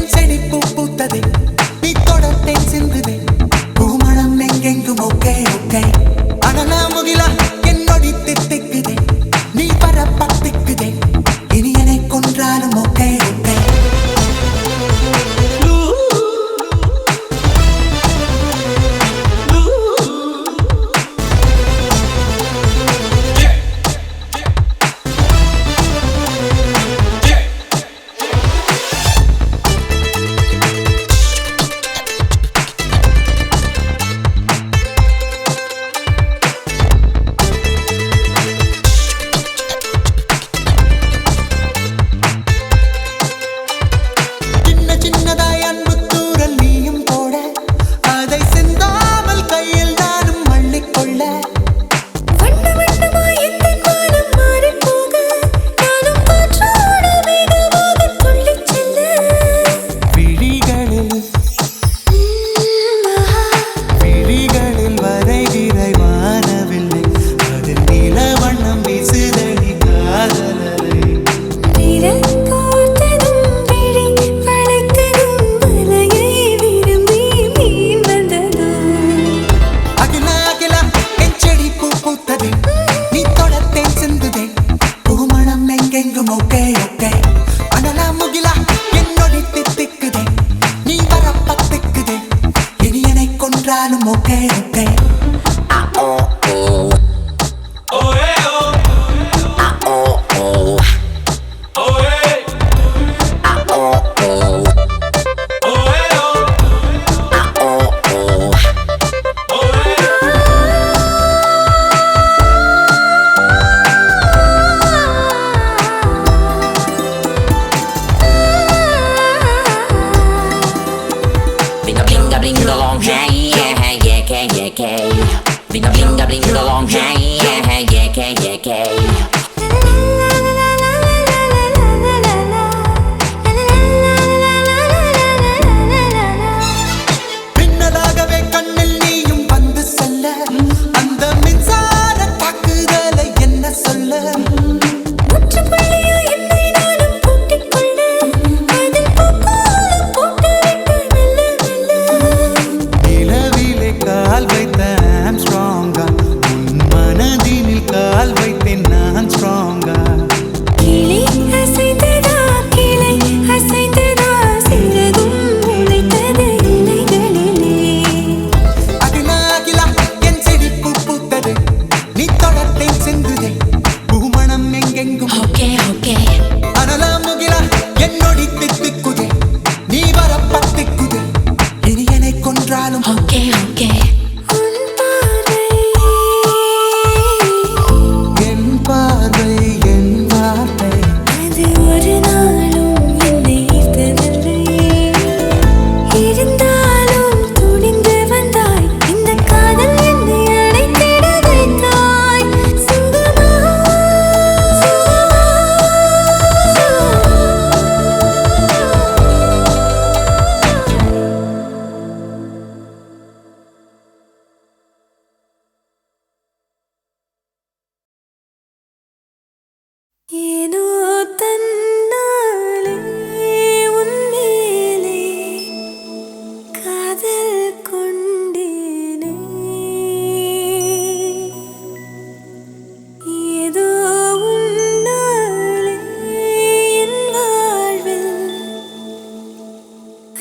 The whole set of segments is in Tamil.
செடி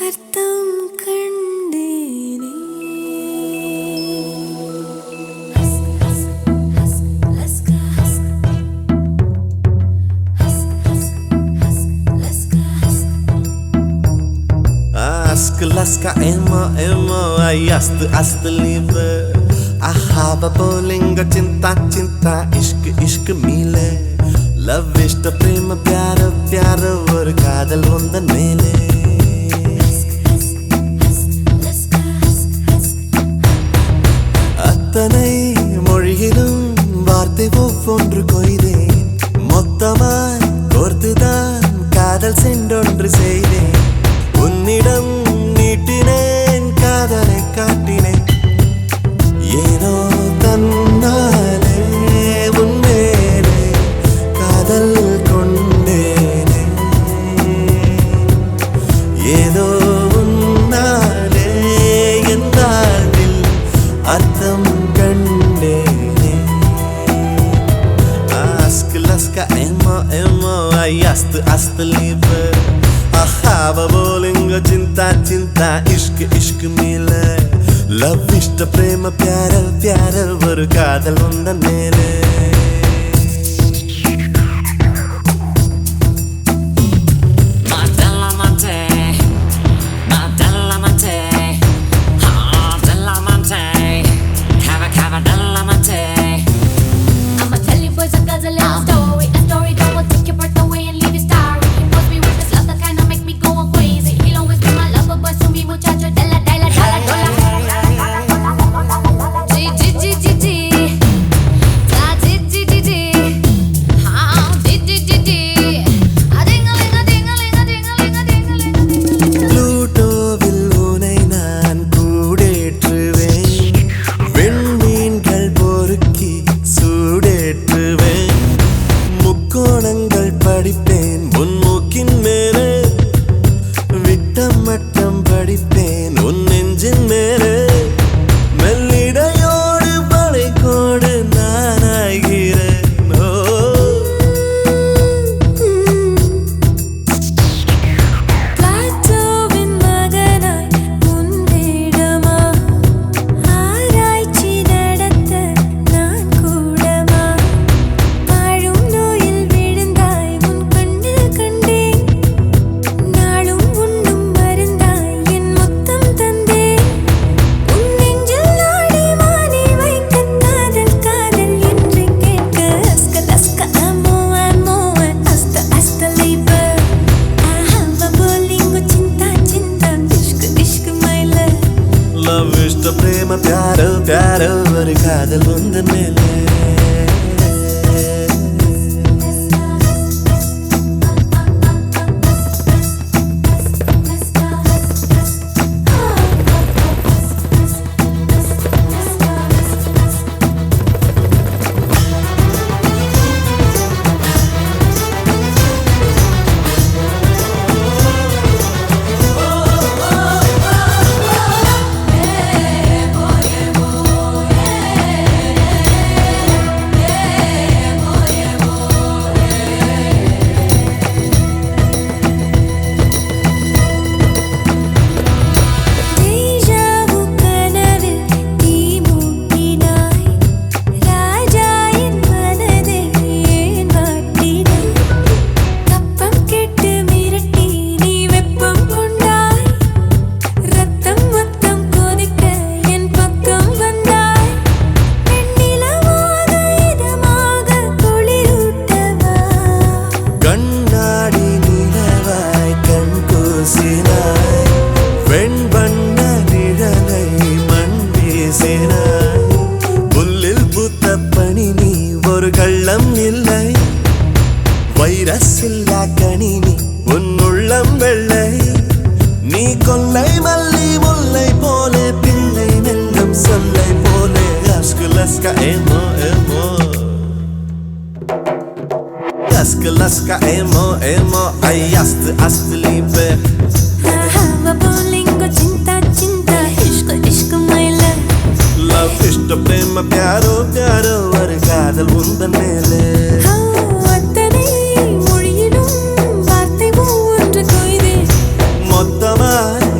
அர்த்தம் கண்டேனே. Laska emo ay ast liebe ahava bolinga cinta cinta ishq mile love ishta prema pyara pyara or kaadal vondan mele attanai mozhiyilum vaarthai ovvondru koideen mottamai korthudan kaadal sendondru seideen உன்னிடம் நீட்டினேன் காதலை காட்டினேன் ஏனோ தன்னாலே உன்மேலே காதல் கொண்டேனே ஏதோ உன்னாலே என் வாழ்வில் அர்த்தம் கண்டேனே Laska emo ay ast liebe ahava bolinga cinta cinta ishq mile love ishta prema pyara pyara or kaadal vondan mele படிப்பேன் முன்மூக்கின் மேலே விட்டம் மட்டம் படிப்பேன் உன் நெஞ்சின் மேலே மெல்லிடையோடு படைக்கோடு நானாகிறேன் Love ishta prema pyara pyara or kaadal vondan mele புல்லில் பூத்த பனி நீ ஒரு கள்ளம் இல்லை வைரஸ் இல்லா கனி நீ உன் உள்ளம் வெள்ளை நீ கொல்லை மல்லி முல்லை போலே பிள்ளை நெல்லும் சொல்லை போலே Laska emo Laska emo ay ast liebe ahava bolinga cinta cinta ishq mile love ishta prema pyaro pyaro or kaadal vondan mele attanai mozhiyilum vaarthai ovvondru koideen mottamai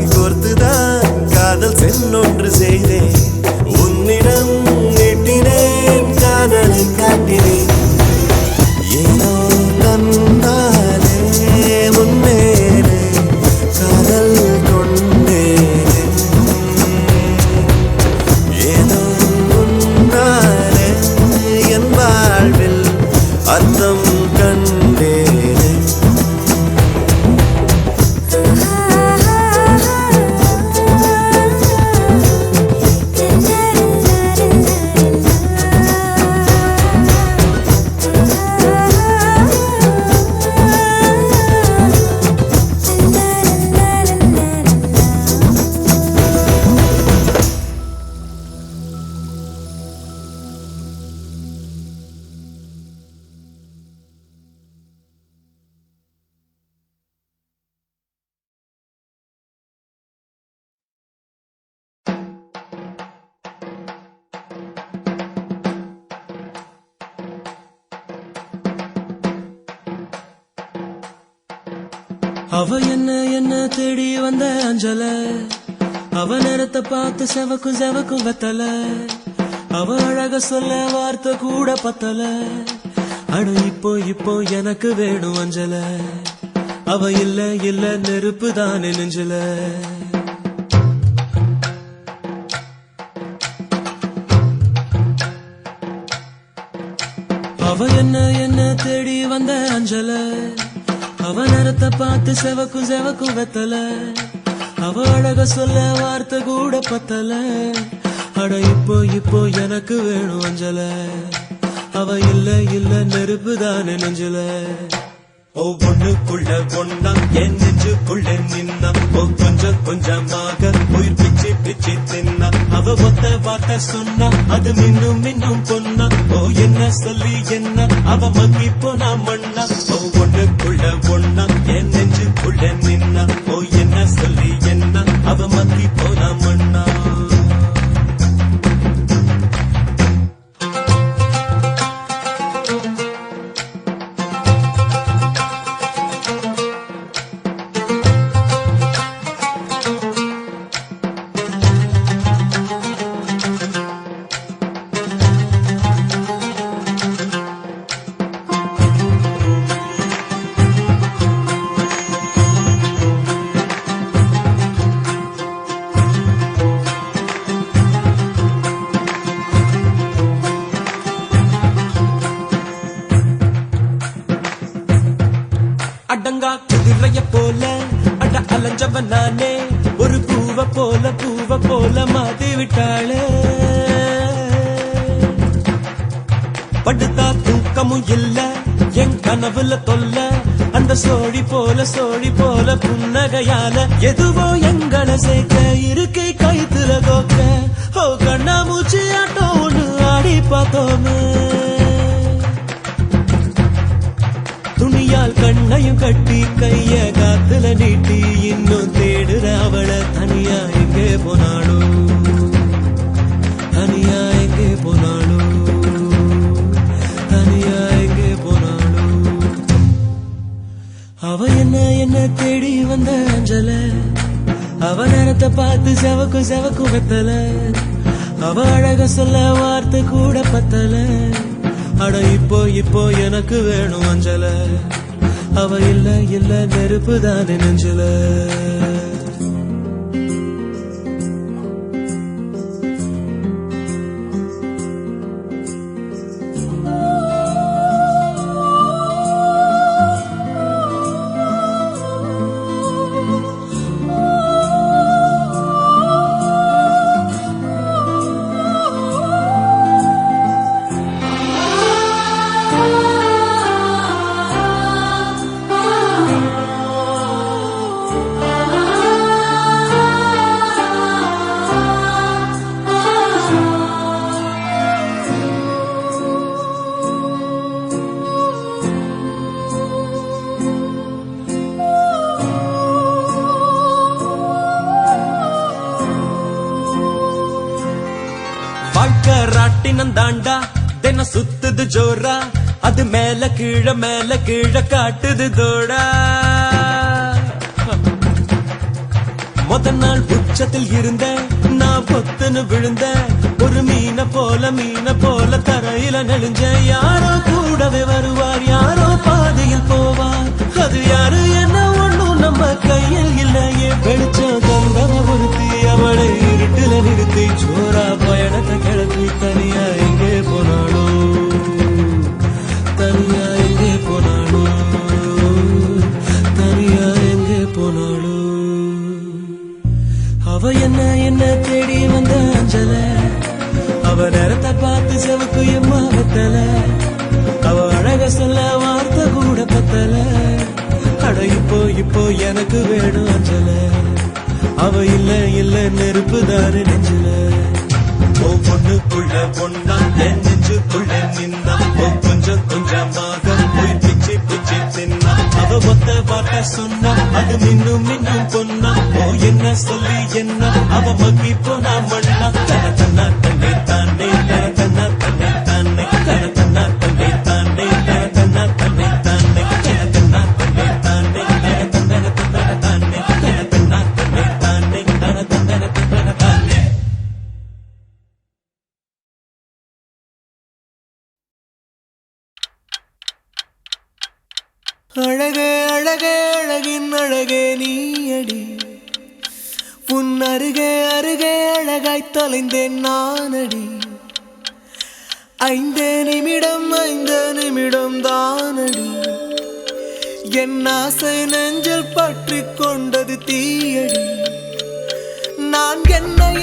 அவ என்ன தேடி வந்த அஞ்சல, அவ நேரத்தை பார்த்து செவக்கும் செவக்கும் வெத்தல, அவ அழக சொல்ல வார்த்தை கூட பத்தல. அட இப்போ எனக்கு வேணும் அஞ்சல, அவ இல்ல நெருப்பு தானே நெஞ்சல. அவ என்ன தேடி வந்த அஞ்சல, அவ நேரத்தை பார்த்து செவக்கும் செவக்கும் வெத்தல, அவ அழக சொல்ல வார்த்தை கூட பத்தல. அட இப்போ எனக்கு வேணும் அஞ்சல, அவ இல்ல நெருப்பு தானே நெஞ்சல. ஒவ்வொன்னுக்குள்ள ஒன்னா என் நெஞ்சுக்குள்ள நின்னா, கொஞ்சமாக உயிர் பிச்சு தின்னா. அவ ஒத்த வார்த்தை சொன்னா அது மின்னும் பொன்னா. என்ன சொல்லி என்ன அவ மக்கி போனா மண்ணா. ஒவ்வொன்னுக்குள்ள ஒன்னா என் நெஞ்சுக்குள்ள நின்னா, என்ன சொல்லி என்ன அவ மக்கி போனா மண்ணா. அடங்கா குதிரைய போல அட அலைஞ்சவன் நானே, ஒரு பூவ போல மாத்தி விட்டாளே. படுத்தா தூக்கமும் இல்ல என் கனவுல தொல்ல, அந்த சோழி போல புன்னகையால எதுவோ எங்களை சேர்க்க இருக்கை கைத்துல கோக்க. கண்ணா மூச்சு ஆட்டம் ஒண்ணு ஆடி பார்த்தோமே, துணியால் கண்ணையும் கட்டி கைய காத்துல நீட்டி இன்னும் தேடுற அவள. தனியா எங்கே போனாளோ, தனியா எங்கே போனாளோ, தனியா எங்கே போனாளோ. அவ என்ன தேடி வந்த அஞ்சல, அவ நேரத்தை பார்த்து செவக்கும் வெத்தல, அவ அழக சொல்ல வார்த்தை கூட பத்தல. அட இப்போ எனக்கு வேணும் அஞ்சல, அவ இல்ல நெருப்பு தானே நெஞ்சல. வாழ்க்கை ராட்டினம் தாண்டா தின சுத்துது ஜோரா, அது மேல கீழ காட்டுது தோடா. முத நாள் உச்சத்தில் இருந்த நான் பொத்துன்னு விழுந்த, ஒரு மீன போல தரையில நெளிஞ்ச. யாரோ கூடவே வருவார், யாரோ பாதையில் போவார், அது யாரு என்ன ஒண்ணும் நம்ம கையில் இல்லையே. வெளிச்சம் தந்தவ ஒருத்தி, அவளை இருட்டுல நிறுத்தி ஜோரா பயணத்தை கிளப்பி தனியா எங்கே போனாளோ, தனியா எங்கே போனாளோ, தனியா எங்கே போனாளோ. அவ என்ன தேடி வந்த அஞ்சல, அவ நேரத்தை பார்த்து செவக்கு எம்மா வெத்தல, அவ அழக சொல்ல வார்த்தை கூட பத்தல. அட இப்போ எனக்கு வேணும் அஞ்சல, அவ இல்ல நெருப்பு தானே நெஞ்சல. ஒவ்வொன்னுக்குள்ள ஒன்னா என் நெஞ்சுக்குள்ள நின்னா, கொஞ்சமாக உயிர் பிச்சு தின்னா. அவ ஒத்த வார்த்தை சொன்னா அது மின்னும் பொன்னா. என்ன சொல்லி என்ன அவ மக்கி போனா மண்ணா. தன்னா தன்னை தானே, தன்னா தன்னை தானே, தன்னா தன்னை தானே, தன்னா தன்னை தானே, தன்னா தன்னை தானே, தன்னா அழகே அழகே அழகின் அழகே நீயடி உன் அருகே அருகே அழகாய் தொலைந்தேன் நானடி 5 நிமிடம் தானடி என் ஆசை நெஞ்சில் பற்றிக் கொண்டது தீயடி நான்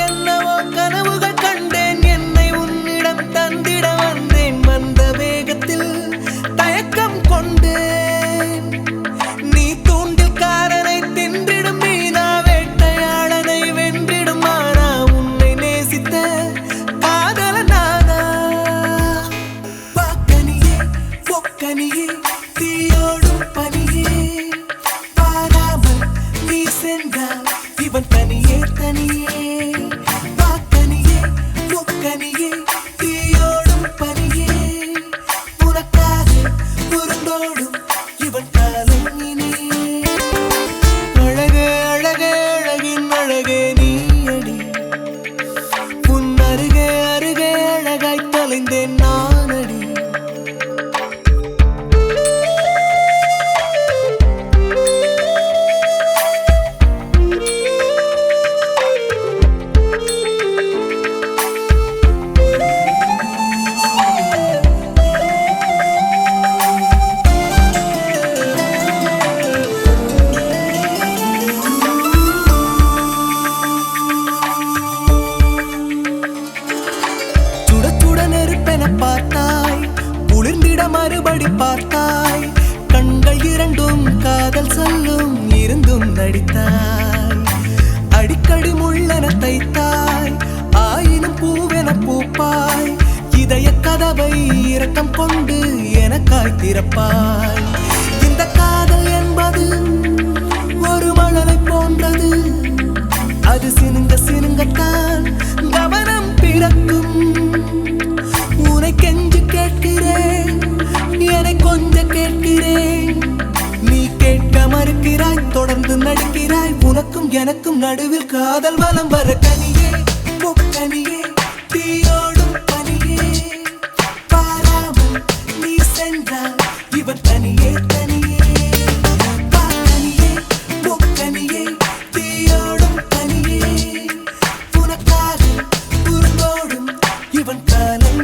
என்னவோ கனவுகள் கண்டேன் என்னை உன்னிடம் தந்திட வந்தேன் வந்த வேகத்தில் தயக்கம் கொண்டேன் நீ தூண்டில்காரனை தின்றிடும் மீனா வேட்டையாளனை வென்றிடும் ஆனா உன்னை நேசித்த காதல நானா பாக்கனியே பொக்கனியே தீயோடும் பனியே பாராமல் நீ சென்றால் இவன் தனியே பாக்கனியே பொக்கனியே தீயோடும் பனியே உனக்காக உருண்டோடும் இவன் காலம் இனியே அழகே அழகே அழகின் அழகே நீயடி உன் அருகே அருகே அழகாய் தொலைந்தேன் நானடி பார்த்தாய் குளிர்ந்திட மறுபடி பார்த்தாய் கண்கள் இரண்டும் காதல் சொல்லும் இருந்தும் நடித்தாய் அடிக்கடி முள்ளென தைத்தாய் ஆயினும் பூவென பூப்பாய் இதய கதவை இரக்கம் கொண்டு எனக்காய் திறப்பாய் இந்த காதல் என்பது ஒரு மழலை போன்றது அது சினுங்கத்தான் கவனம் பிறக்கும் உன்னை கெஞ்சு கேட்கிறேன் என்னை கொஞ்சம் கேட்கிறேன் நீ கேட்க மறுக்கிறாய் தொடர்ந்து நடிக்கிறாய் உனக்கும் எனக்கும் நடுவில் காதல் வலம் வர கனியே பொக்கனியே தீயோடும் பனியே பாராமல் நீ சென்றால் இவன் தனியே பாக்கனியே பொக்கனியே தீயோடும் பனியே உனக்காக உருண்டோடும் இவன் காலம்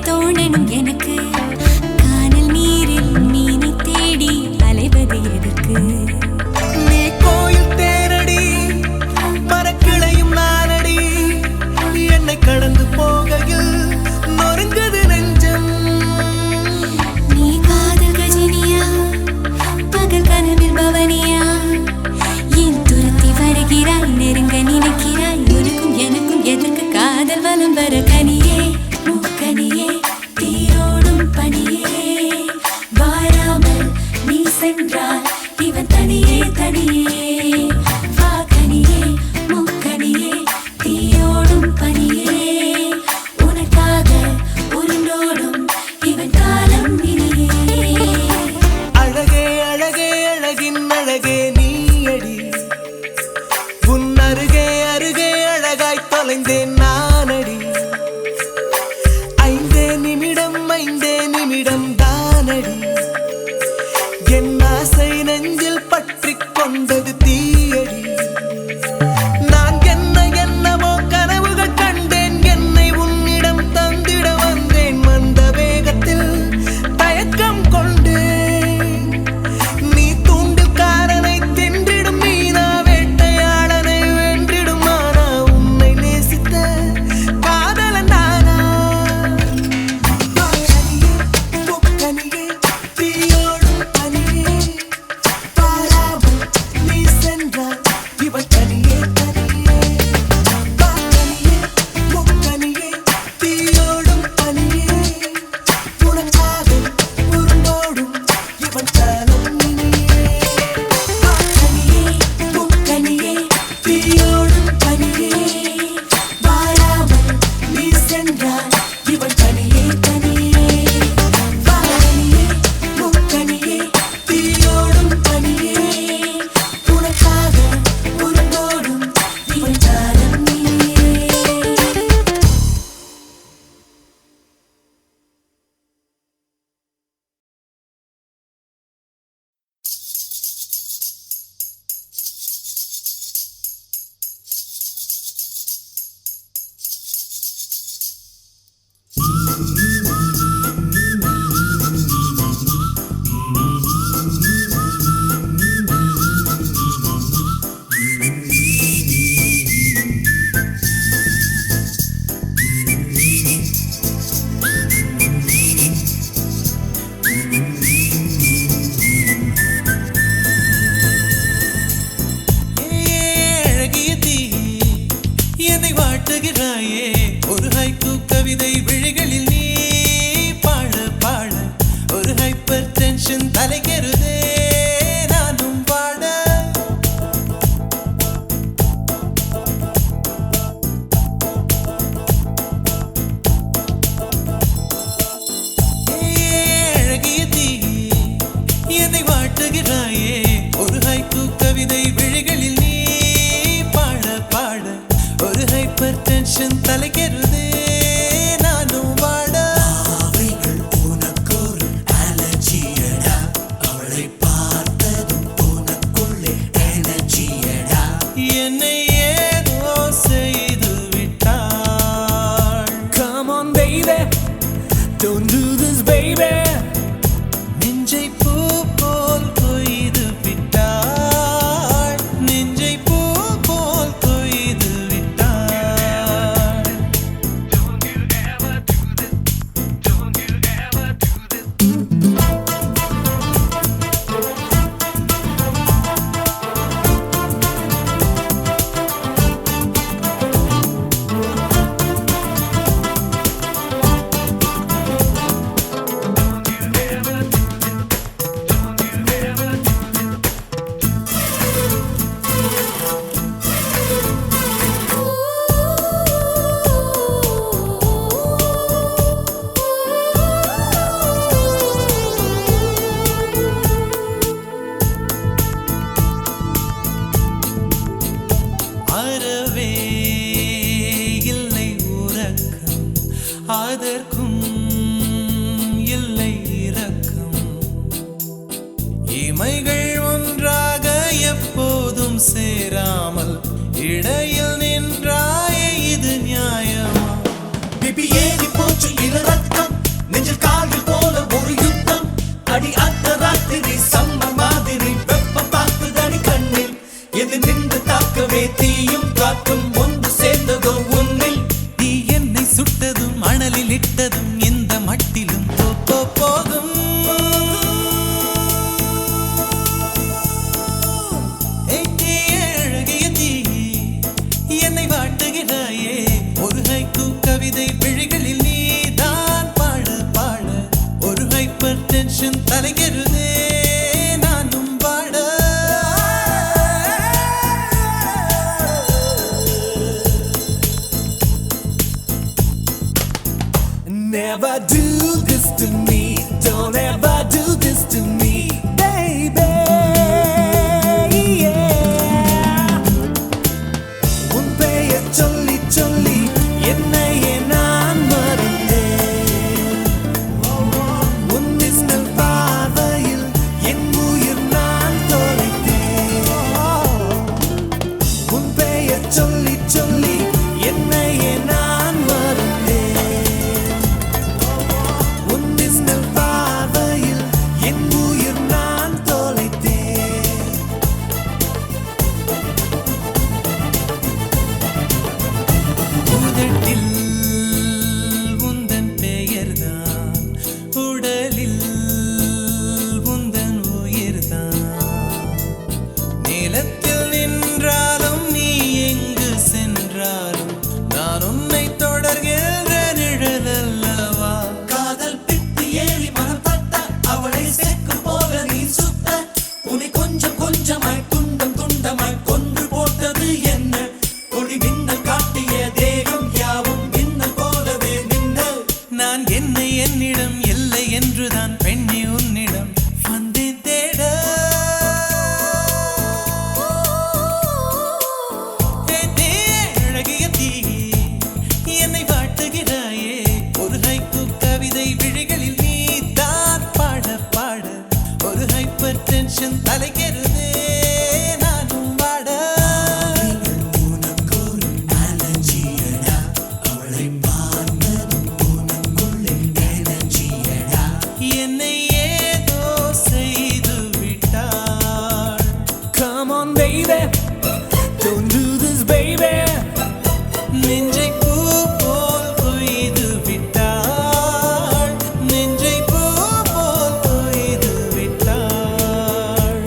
தோணனும் எனக்கு கானல் நீரில் மீனை தேடி அலைவது எதற்கு நீ கோயில் தேரடி மரக்கிளையும் நானடி என்னை கடந்து போகையில் நொறுங்குது நெஞ்சம் நீ காதல் கஜினியா பகல் கனவில் பவனியா என் துரத்தி வருகிறாய் நெருங்க நினைக்கிறாய் உனக்கும் எனக்கும் எதற்கு காதல் வலம் வர கனியே கனியே தீயோடும் பனியே வாராமல் நீ சென்றால் இவன் தனியே வாக்கனியே முக்கனியே தீயோடும் பனியே உனக்காக உருண்டோடும் இவன் காலம் இனியே அழகே அழகே அழகின் அழகே நீயடி உன் அருகே அருகே அழகாய் தொலைந்தேன் நானடி 5 நிமிடம் தானடி என் ஆசை நெஞ்சில் பற்றிக் கொண்டது தீயடி நான் என்னவோ கனவுகள் கண்டேன் என்னை உன்னிடம் தந்திட வந்தேன் வந்த வேகத்தில் தயக்கம் கொண்டேன் நீ தூண்டில்காரனை தின்றிடும் மீனா வேட்டையாளனை வென்றிடும் ஆனா உன்னை நேசித்த காதலன் இடையில் நின்றாயே இது நியாயமா? பிபி ஏறி போச்சு இள ரத்தம் நெஞ்சில் கால்கள் போல ஒரு யுத்தம் அடி அந்த ராத்திரி சம்மர் மாதிரி வெப்பம் தாக்குதடி கண்ணில் எது நின்று தாக்கவே தீயும் காற்றும் ஒன்று சேர்ந்ததோ உன்னில் நீ என்னை சுட்டதும் மணலில் இட்டதும் இந்த மட்டிலும் போதும் அழகிய தீ என்னை வாட்டுகிறாயே ஒரு ஹைக்கூ கவிதை விழிகளில் நீதான் பாட பாட ஒரு ஹைப்பர் டென்ஷன் தலைகிறதே நானும் பாட Never do this to me, don't ever do this to me, baby. Yeah. உன் பெயர் சொல்லி சொல்லி என்னையே நான் மறந்தேன். உன் மின்னல் பார்வையில் என் உயிர் நான் தொலைத்தேன். உன் பெயர் சொல்லி சொல்லி என்னையே நான் மறந்தேன். என்னிடம் இல்லை என்றுதான் பெண்ணே உன்னிடம் வந்தேன் தேட அழகிய தீ என்னை வாட்டுகிறாயே ஒரு ஹைக்கூ கவிதை விழிகளில் நீ தான் பாட பாட ஒரு ஹைப்பர் டென்ஷன் தலைகிறதே நானும் பாட என்னை ஏதோ செய்து விட்டாள். Come on baby, don't do this baby. நெஞ்சை பூ போல் கொய்து விட்டாள். நெஞ்சை பூ போல் கொய்து விட்டாள்.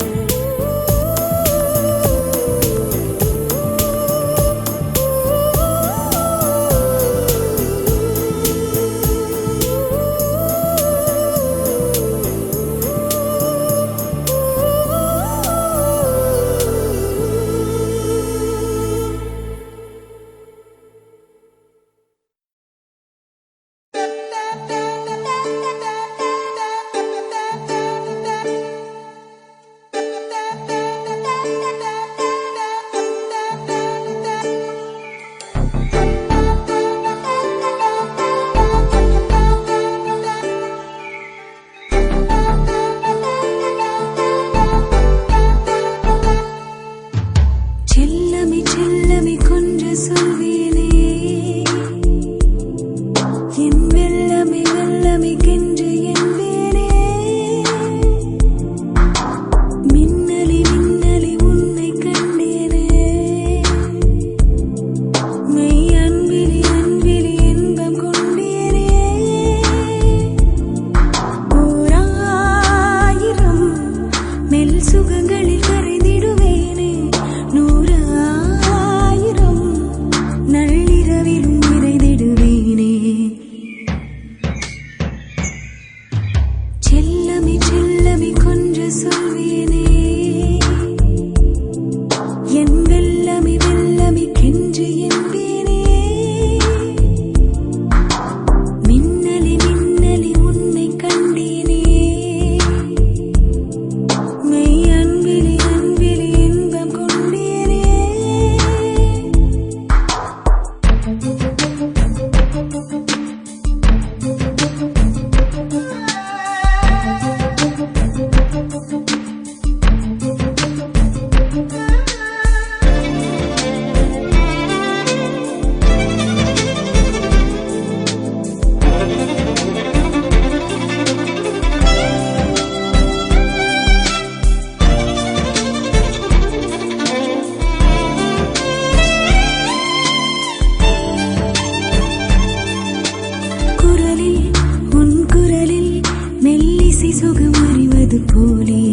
வருவது போலே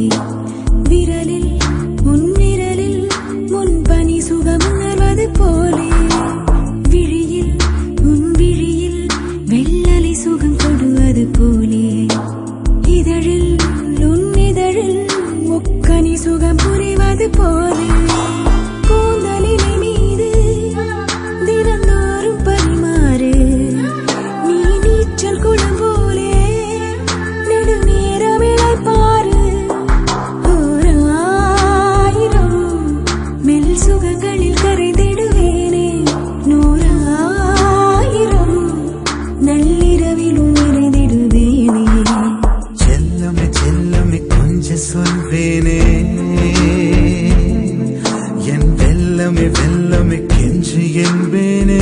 விரலில் உன் விரலில் முன் பனி சுகம் உணர்வது போலே விழியில் உன் விழியில் வெள்ளலை சுகம் தொடுவது போலே இதழில் உன் இதழில் முக்கனி சுகம் புரிவது போலே கூந்தலினை மீது தினந்தோறும் பரிமாறு நீ நீச்சல் குளம் போலே நெடுநேரம் இளைப்பாறு ஓர் ஆயிரம் மெல் சுகங்களில் கரைந்திடுவேனே 100,000 நள்ளிரவிலும் நிறைந்திடுவேனே செல்லமே செல்லமே கொஞ்சம் சொல்வேனே என் வெல்லமே வெல்லமே கெஞ்சு என்பேனே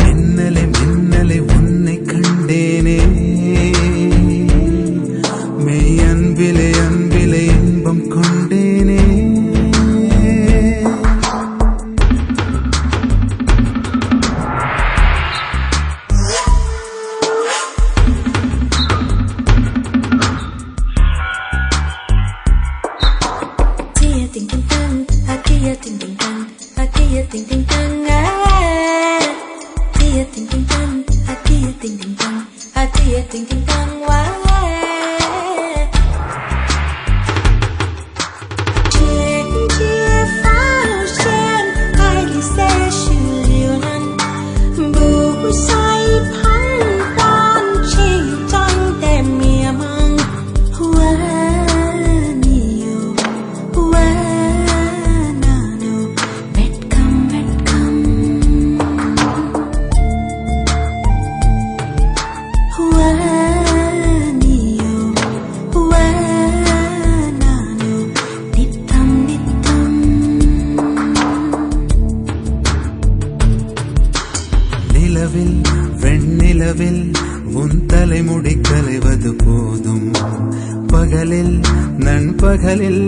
மின்னலே மின்னலே உன்னை கண்டேனே மெய் அன்பிலே அன்பிலே இன்பம் கொண்டேனே Ting ting tang, akia ting ting tang, akia ting ting tang, akia ting ting tang, akia ting ting tang, akia ting ting tang, நிலவில் வெண்ணிலவில் உன் தலைமுடி கலைவது போதும் பகலில் நண்பகலில்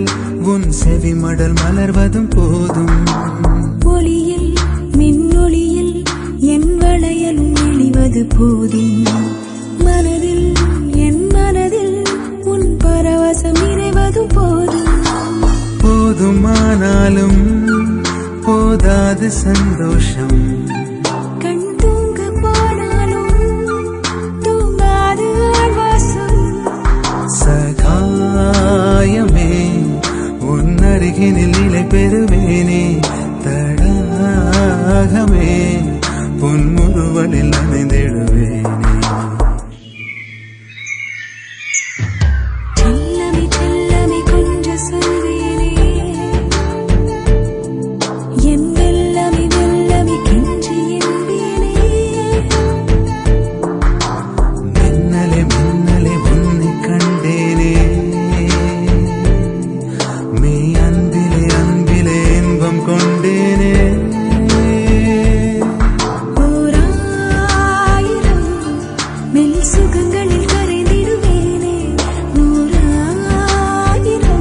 உன் செவிமடல் மலர்வதும் போதும் ஒளியில் மின்னொளியில் என் வளையலும் நெளிவது போதும் மனதில் என் மனதில் உன் பரவசம் நிறைவதும் போதும் போதுமானாலும் போதாது சந்தோஷம் கண் தூங்க போனாலும் தூங்காது ஆழ்வாசம் சகாயமே உன் அருகினில் நிலை பெறுவேனே தடாகமே உன் முறுவலில் நனைந்திடுவேனே செல்லமே செல்லமே கொஞ்சம் சொல்வேனே என் வெல்லமே வெல்லமே கெஞ்சி என்பேனே மின்னலே மின்னலே உன்னை கண்டேனே மெய் அன்பிலே அன்பிலே இன்பம் கொண்டேனே ஓர் ஆயிரம் மெல் சுகங்களில் கரைந்திடுவேனே 100,000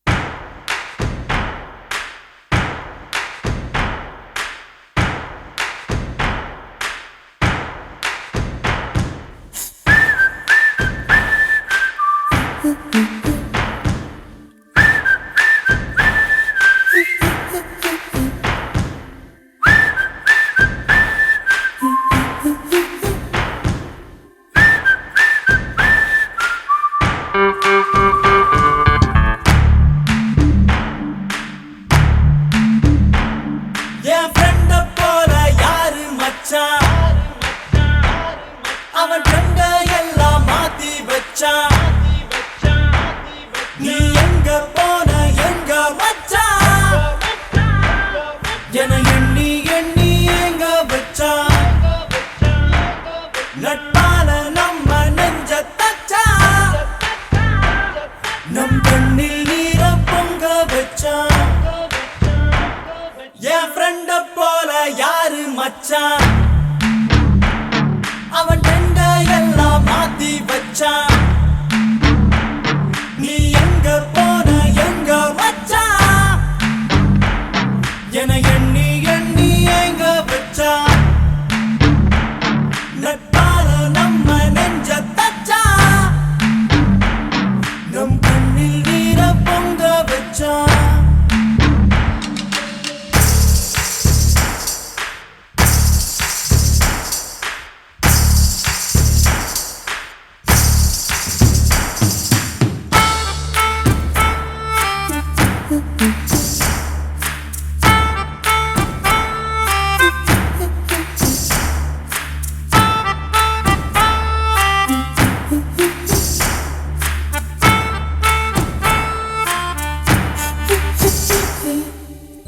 Thank மச்சான் அவன் டெண்ட எல்லாம் மாத்தி வச்சான் நீ எங்க போன எங்க மச்சான் என எண்ணி எண்ணி எங்க வச்சான் நட்பால நம்ம நெஞ்ச தச்சான் நம் கண்ணில் நீர பொங்க வச்சான்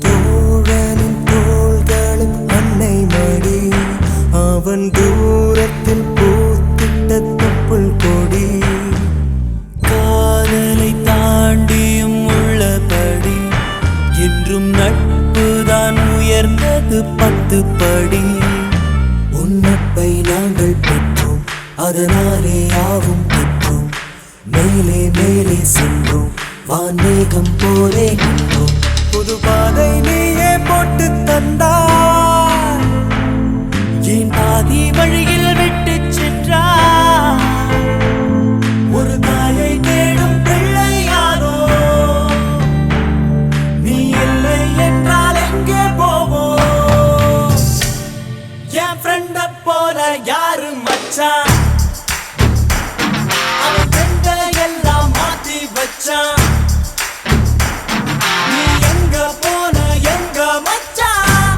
தோழனின் தோள்களும் அன்னை மடி அவன் தூரத்தில் பூத்திட்ட தொப்புள் கொடி காதலை தாண்டியும் உள்ளபடி என்றும் நட்புதான் உயர்ந்தது 10 படி. உன்னப்பை நாங்கள் பெற்றோம் அதனாலே யாவும் பெற்றோம் மேலே மேலே சென்றோம் வான்மேகம் போலே நின்றோம் புது பாதை நீயே போட்டு தந்தாய் என் பாதி வழியில் விட்டு சென்றார் ஒரு தாயை தேடும் பிள்ளையாரோ நீ இல்லை என்றால் எங்கே போவோம் என் ஃப்ரெண்ட போல யாரு மச்சான் அவன் ஃப்ரெண்ட எல்லாம் மாத்தி வச்சான் நீ எங்க போன எங்க மச்சான்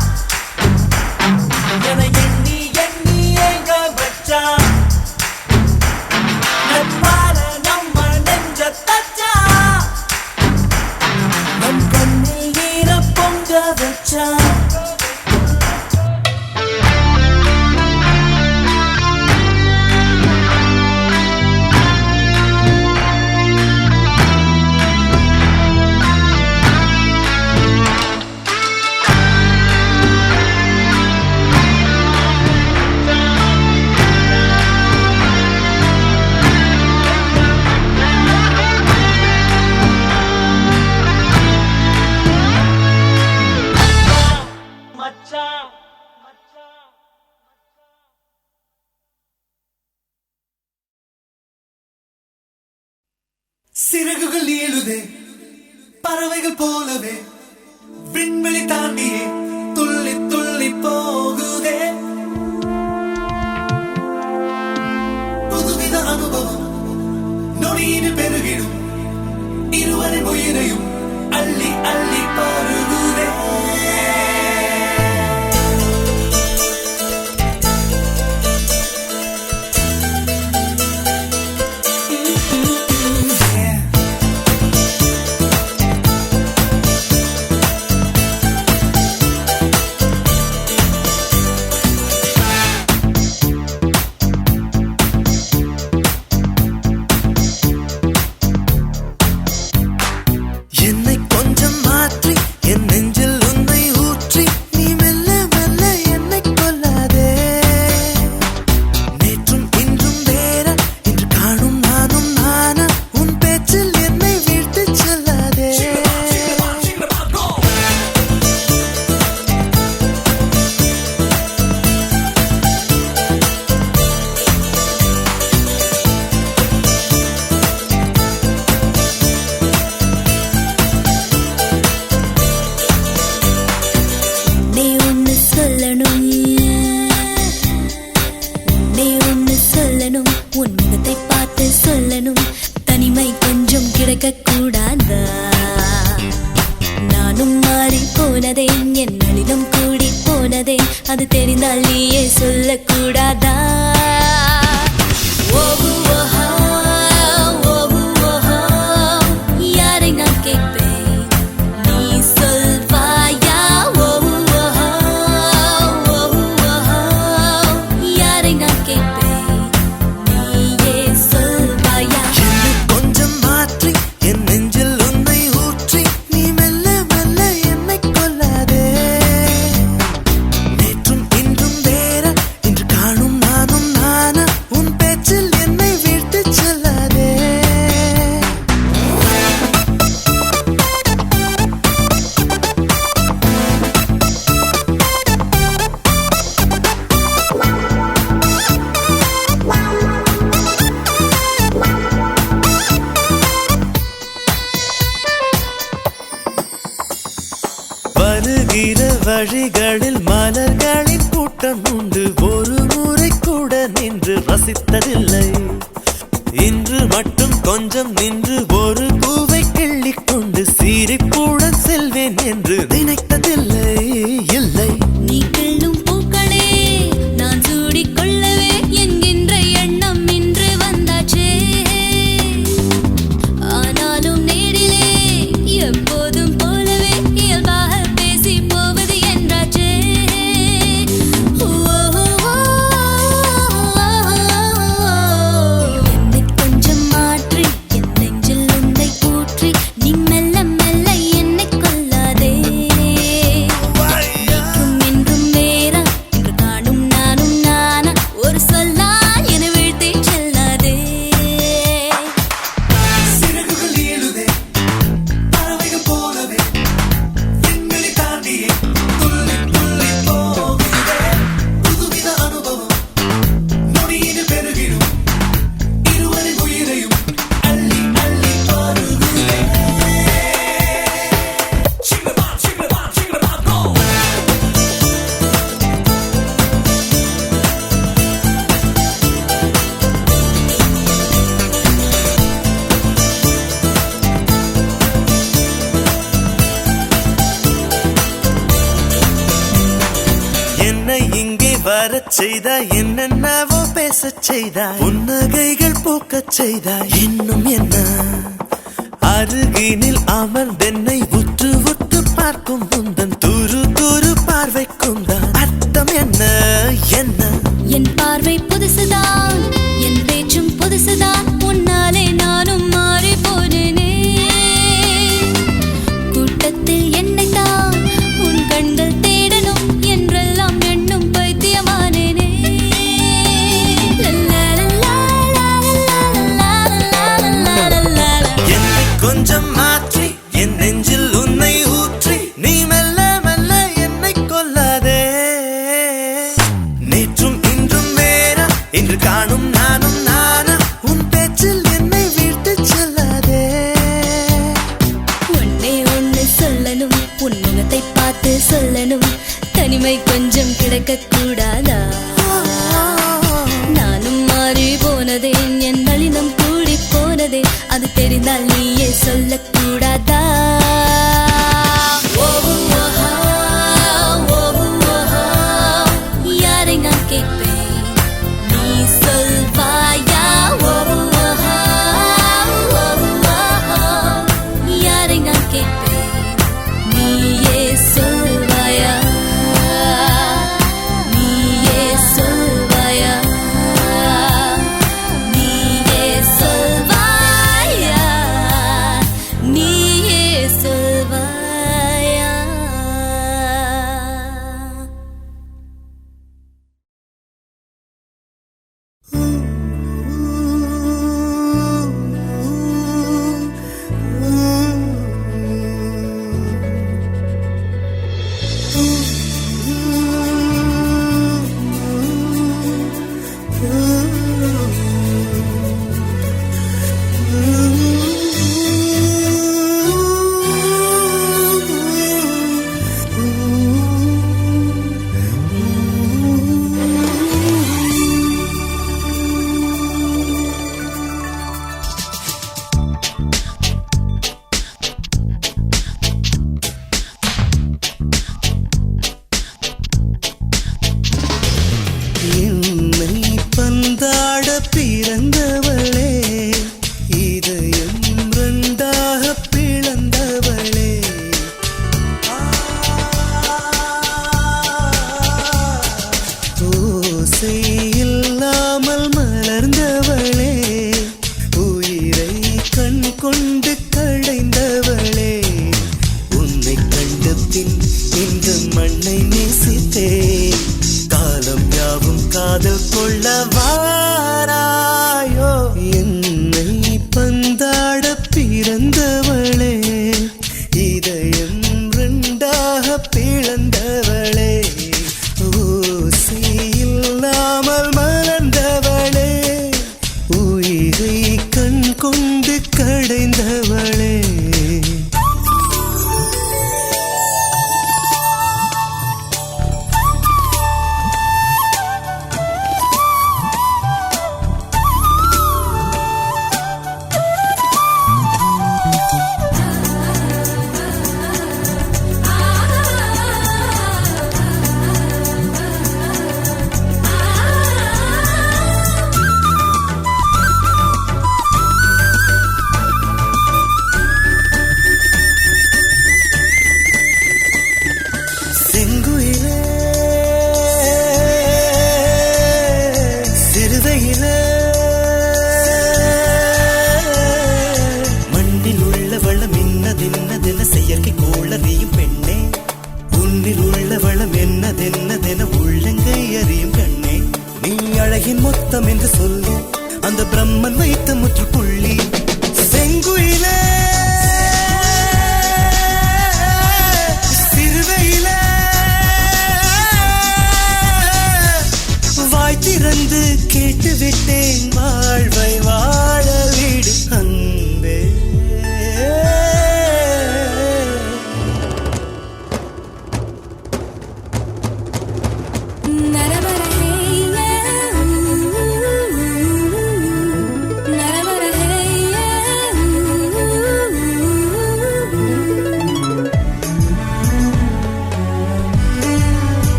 என எண்ணி எண்ணி எங்க வச்சான் நட்பால நம்ம நெஞ்ச தச்சான் நம் கண்ணில் நீர பொங்க வச்சான் மச்சான் சிறகுகள் நீளுதே பறவைகள் போலவே விண்வெளி தாண்டியே துள்ளி துள்ளி போகுதே புதுவித அனுபவம் நொடியில் பெருகிடும் இருவரின் உயிரையும் அள்ளி அள்ளி பருகுதே என்னை கொஞ்சம் மாற்றி என் நெஞ்சில் உன்னை ஊற்றி நீ மெல்ல மெல்ல என்னை கொல்லாதே நேற்றும் இன்றும் வேற இன்று காணும் நானும் நானா உன் பேச்சில் என்னை வீழ்த்து செல்லாதே நீ ஒன்னு சொல்லணும் நீ ஒன்னு சொல்லணும் உன் முகத்தை பார்த்து சொல்லணும் தனிமை கொஞ்சம் கிடைக்க கூடாதா நானும் மாறி போனதே என் நளினம் கூடி போனதே அது தெரிந்தால் நீயே சொல்லக்கூடாதா ஓஹோ ஓஹோ ஓஹோ யாரை நான் கேட்பேன் நீ சொல்வாயா ஓஹோ ஓஹோ யாரை நான் கேட்பேன் நீயே சொல்வாயா என்னை கொஞ்சம் மாற்றி என் நெஞ்சில் உன்னை ஊற்றி நீ மெல்ல மெல்ல என்னை கொல்லாதே நேற்றும் இன்றும் போகிற வழிகளில் மலர்களின் கூட்டம் உண்டு, ஒரு முறை கூட நின்று ரசித்ததில்லை. இன்று மட்டும் கொஞ்சம் நின்று ஒரு பூவை கிள்ளிக் கொண்டு சீரிப்புடன் செல்வேன் என்று நினைத்ததில்லை. இல்லை, நீ கிள்ளும் பூக்களே நான் சூடிக்கொள்ளவே என்கின்ற எண்ணம் இன்று வந்தாச்சே. ஆனாலும் நேரிலே எப்போதும் போலவே இயல்பாக பேசி போவது என்றாச்சே. என்னை கொஞ்சம் மாற்றி என் நெஞ்சில் உன்னை ஊற்றி நீ மெல்ல மெல்ல என்னை கொல்லாதே. என்றும் என்றும் வேறா என்று காணும் நானும் நானா, ஒரு சொல்லால் என வீழ்த்தி செல்லாதே. சிறகுகள் ஏழுதே பறவைகள் போலவே விண்வெளி தாண்டியே துள்ளி துள்ளி போகுதே. புதுவித அனுபவம் நொடியினில் பெருகிடும், இருவரின் உயிரையும் அள்ளி அள்ளி பருகுதே. சிங்கமா சிங்கமா சிங்கமா கோ. என்னை இங்கே வரச் செய்தாய், என்னென்னவோ பேசச் செய்தாய், புன்னகைகள் பூக்கச் செய்தாய். இன்னும் என்ன? அருகினில் அமர்ந்தென்னை உற்று உற்று பார்க்கும் முந்தன் துரு துரு பார்வைக்கும் தான் அர்த்தம் என்ன? என்ன? என் பார்வை புதுசுதான், என் பேச்சும் புதுசுதான், உன்னாலே நானும் மாறி போனேனே. கூட்டத்தில் என்னைத்தான் உன் கண்கள் தேடணும் என்றெல்லாம் எண்ணும் பைத்தியமானேனே. என்னை கொஞ்சம் மாற்றி என் நெஞ்சில் உன்னை ஊற்றி நீ மெல்ல மெல்ல என்னை கொல்லாதே. நேற்றும் இன்றும் வேறா இன்று காணும் நானும் நானா, உன் பேச்சில் என்னை விட்டு செல்லாதே. ஒன்னே ஒன்னு சொல்லணும், உன் முகத்தை பார்த்து சொல்லணும், தனிமை கொஞ்சம் கிடக்க கூடாதா? நானும் மாறி போனதே, என் நளினம் கூடி போனதே, அது தெரிந்தால் நீயே சொல்லக்கூடாதா? யாரை நான் கேட்பேன், நீ சொல்வாயா? யாரை நான் கேட்பேன், நீயே சொல்வாயா? நீயே சொல்வாயா? நீயே சொல்வாயா? நீயே சொல்வாயா?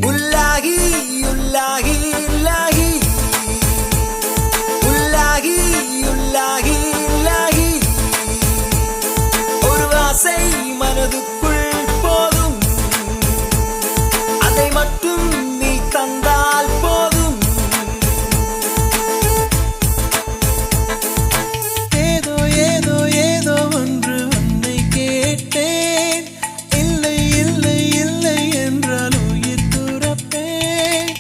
உள்ளாகி உள்ளாகி உள்ளாகி உள்ளாகி உள்ளாகி உள்ளாகி ஒரு ஆசை மனதுக்குள் போதும் அதை மட்டும் நீ தந்தால் போதும் ஏதோ ஏதோ ஏதோ ஒன்று உன்னை கேட்டேன் இல்லை இல்லை இல்லை என்றால் உயிர் துறப்பேன்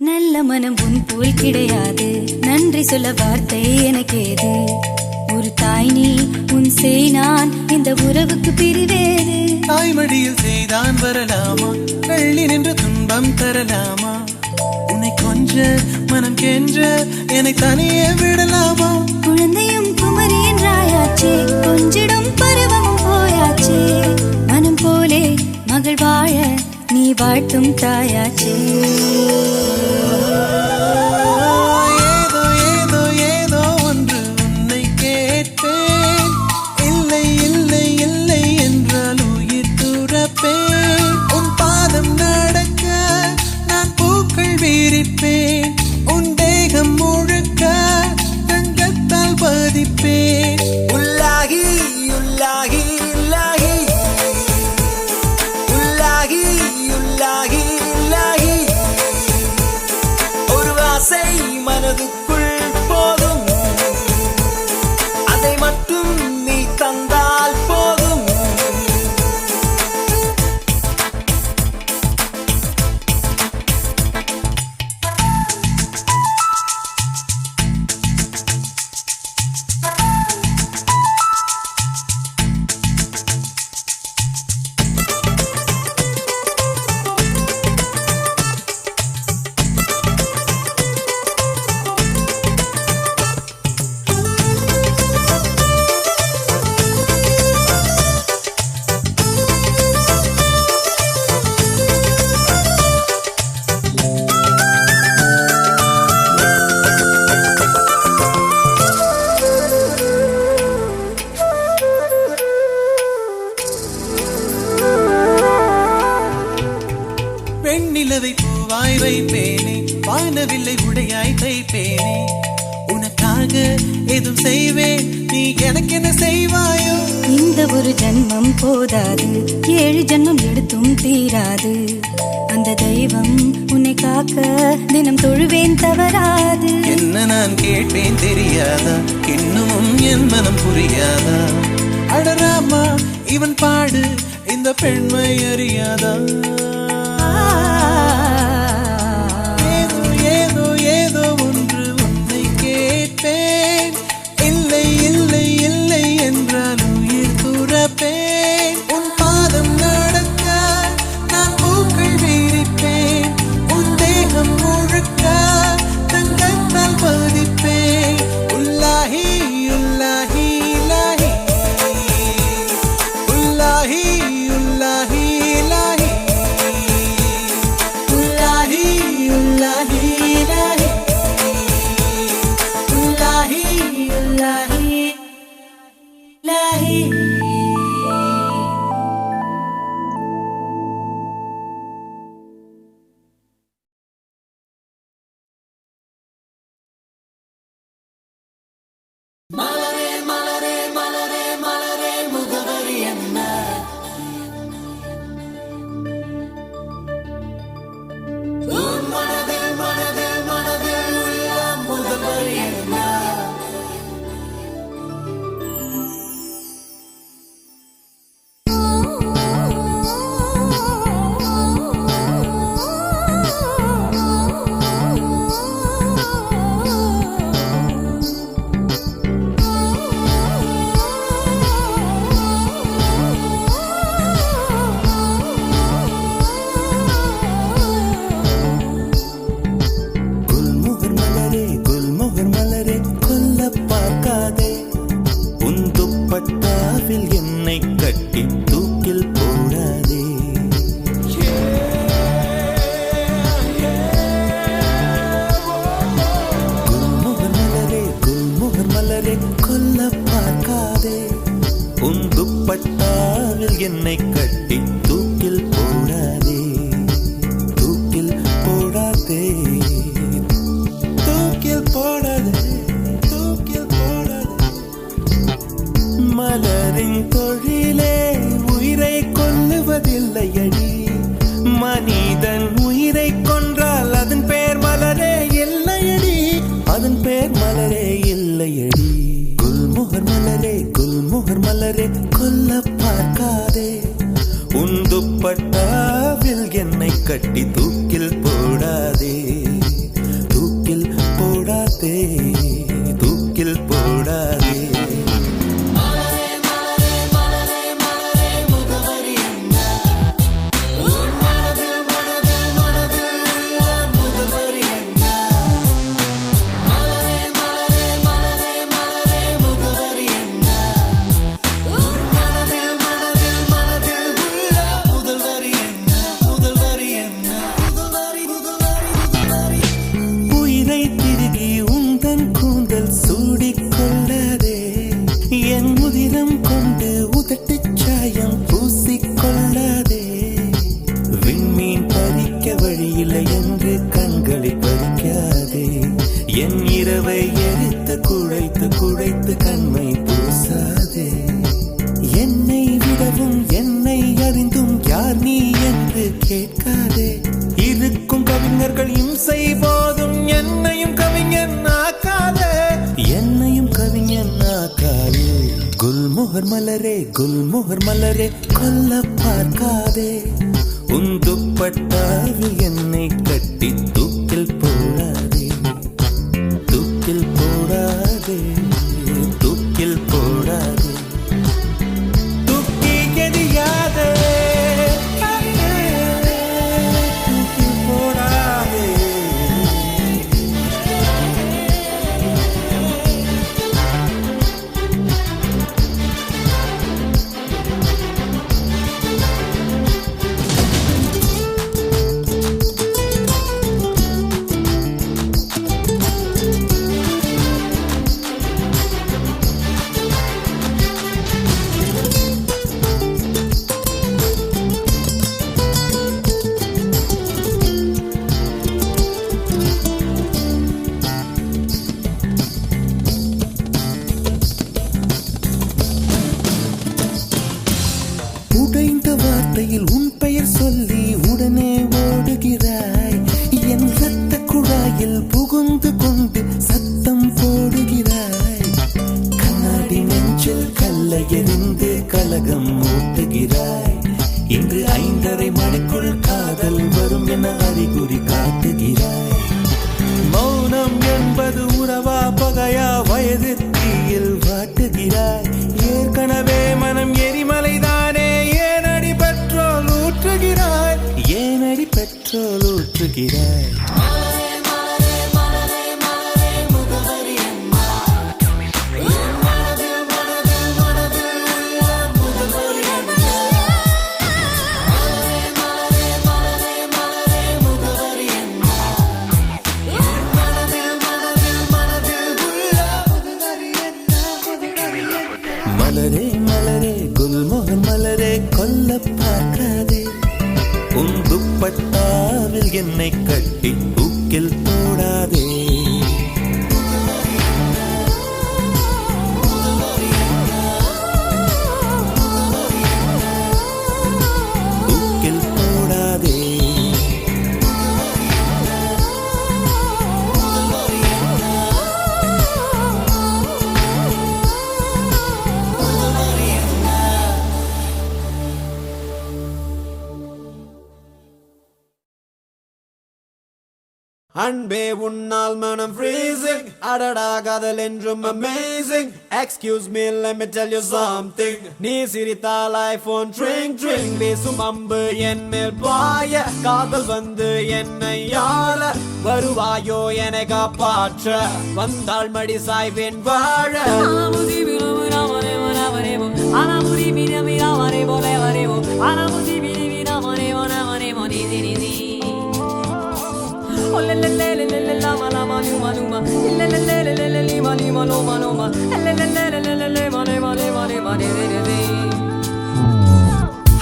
நல்ல மனம் உன் போல் கிடையாது நன்றி சொல்ல வார்த்தை எனக்கேது ஒரு தாய் நீ உன் செய் நான் இந்த உறவுக்கு பிரிவேது தாய்மடியில் செய்தான் வரலாமா வெள்ளி நின்று துன்பம் தரலாமா உன்னை கொஞ்ச மனம் கென்ற என்னை தனியே விடலாமா குழந்தையும் குமரி என்றாயாச்சே கொஞ்சிடும் பருவமும் போயாச்சே மனம் போலே மகள் வாழ நீ வாழ்த்தும் தாயாச்சே ஏதோ ஏதோ ஏதோ ஒன்று உன்னை கேட்பேன் இல்லை இல்லை இல்லை என்றால் உயிர் துறப்பேன் உன் பாதம் நடக்க நான் பூக்கள் வீரிப்பேன் உன் தேகம் முழுக்க தங்கத்தால் பதிப்பேன் உள்ளாகி உள்ளாகி உள்ளாகி உள்ளாகி உள்ளாகி உள்ளாகி ஒரு ஆசை மனதுக்குள் போதும் அதை மட்டும் நீ தந்தால் போதும் வெண்ணிலவை பூவாய் வைப்பேனே வானவில்லை உடையாய் தைப்பேனே உனக்காக எதுவும் செய்வேன் நீ எனக்கு என்ன செய்வாயோ இந்த ஒரு ஜன்மம் போதாது 7 ஜன்மம் எடுத்தும் தீராது அந்த தெய்வம் உன்னை காக்க தினம் தொழுவேன் தவறாது என்ன நான் கேட்பேன் தெரியாதா இன்னமும் என் மனம் புரியாதா அடராமா இவன் பாடு இந்த பெண்மை அறியாதா ஏதோ ஏதோ ஏதோ ஒன்று உன்னை கேட்பேன் இல்லை இல்லை இல்லை என்றால் உயிர் துறப்பேன் உன் பாதம் நடக்க நான் பூக்கள் வீரிப்பேன் உன் தேகம் முழுக்க தங்கத்தால் பதிப்பேன் உள்ளாகி உள்ளாகி உள்ளாகி உள்ளாகி உள்ளாகி உள்ளாகி உள்ளாகி உள்ளாகி உள்ளாகி உள்ளாகி மலரே மலரே மலரே மலரே முகவரி என்ன உன் மனதில் மனதில் மனதில் உள்ள முகவரி என்ன குல்மோகர் மலரே கொல்ல பார்க்காதே உன் துப்பட்டாவில் என்னை கட்டி தூக்கில் போடாதே தூக்கில் போடாதே தூக்கில் போடாதே என் இரவை எரித்து குழைத்து குழைத்து கண்மை பூசாதே என்னை விடவும் என்னை அறிந்தும் யார் நீ என்று கேட்காதே இருக்கும் கவிஞர்கள் இம்சை போதும் என்னையும் கவிஞன் ஆக்காதே என்னையும் கவிஞன் ஆக்காதே குல்மோகர் மலரே கொல்ல பார்க்காதே உன் துப்பட்டாவில் என்னை கட்டி தூக்கில் போடாதே தூக்கில் போடாதே தூக்கில் போடாதே தூக்கி எறியாதே தூக்கில் போடாதே உடைந்த வார்த்தையில் உன் பெயர் சொல்லி உடனே ஓடுகிறாய் என் ரத்த குழாயில் புகுந்து கொண்டு சத்தம் போடுகிறாய் கண்ணாடி நெஞ்சில் கல்லை எறிந்து கலகம் மூட்டுகிறாய் இன்று 5:30 மணிக்குள் காதல் வரும் என அறிகுறி காட்டுகிறாய் மௌனம் என்பது உறவா பகையா வயது தீயில் வாட்டுகிறாய் ஏற்கனவே மனம் எரிமலைதானே ஏனடி பெட்ரோல் ஊற்றுகிறாய் மலரே மலரே குல்மோகர் மலரே கொல்ல பார்க்காதே உன் துப்பட்டாவில் என்னை கட்டி தூக்கில் போடாதே தூக்கில் போடாதே அன்பே உன்னால் மனம் freezing அடடா காதல் என்றும் amazing excuse me let me tell you something நீ சிரித்தால் ஐபோன் ட்ரிங் ட்ரிங் வீசும் அம்பு என் மேல் பாய காதல் வந்து என்னை ஆள வருவாயோ என்னை காப்பாற்ற வந்தாள் மடி சாய்வேன் வாழ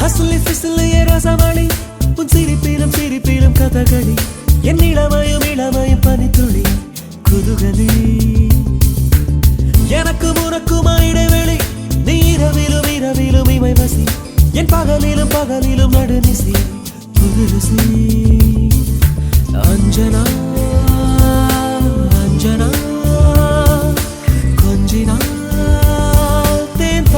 ஹசுலி ஃபிசுலி ரசமணி உன் சிரிப்பிலும் சிரிப்பிலும் கதகளி என் இளமயம் பனித்துளி குதுகலி எனக்கு உனக்குமா இடைவெளி நீ இரவிலும் இமை வசி என் பகலிலும் நடுநிசி புதுசி அஞ்சனா அஞ்சனா கொஞ்சினா தேன்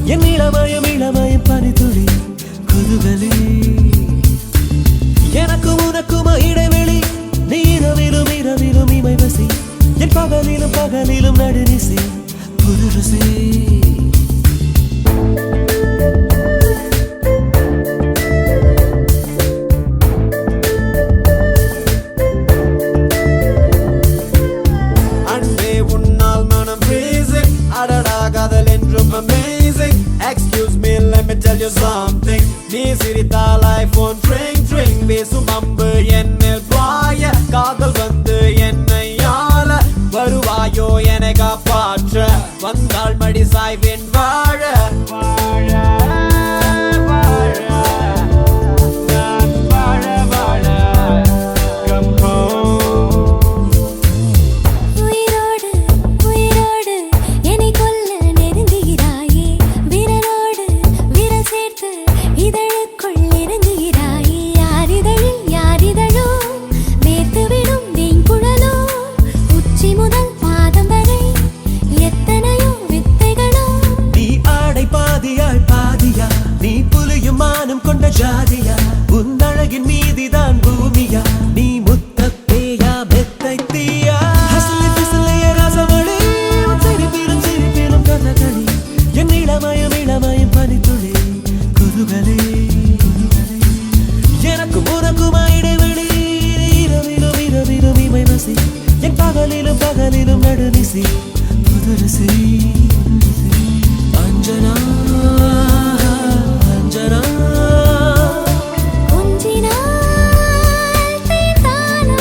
என் இளமயம் இளமயம் பனித்துளி குதுகலி எனக்கும் உனக்கும் இடைவெளி நீ இரவிலும் இரவிலும் இமை வசி என் பகலிலும் பகலிலும் நடுநிசி புதுரசி Amazing. Excuse me, let me tell you something. நீ சிரித்தால் iPhone ring ring பேசும் அம்பு என்னில் பாய காதல் வந்து என்னை ஆள வருவாயோ என்னை காப்பாற்ற வந்தாள் மடி சாய்வேன் வாழ வாழ வாழ நான் வாழ வாழ come home. உயிரோடு உயிரோடு என்னை கொல்ல நெருங்குகிறாயே விரலோடு விரல் சேர்த்து இதழுக்குள் இறங்குகிறாயே யாரிதழோ வேர்த்துவிடும் தேங்குழலோ உச்சி முதல் பாதம் வரை எத்தனையோ வித்தைகளோ நீ ஆடை பாதியாய் பாதியா நீ புலியும் மானம் கொண்ட ஜாதியா உன் அழகின் மீதிதான் பூமியா நீ முத்தப்பேயா மெத்தை தீயா ஹசலி பிசலைய ரசமணி உன் சிரிப்பிலும் சிரிப்பிலும் கதகளி என் இளமயம் இளமயம் பனித்துளி குதுகலி எனக்கும் உனக்கும் இடைவெளி இரவிலும் இரவிலும் இமை வசி என் பகலிலும் பகலிலும் நடுநிசி புதுரசி அஞ்சனா அஞ்சனா கொஞ்சினால் தீர்த்தானா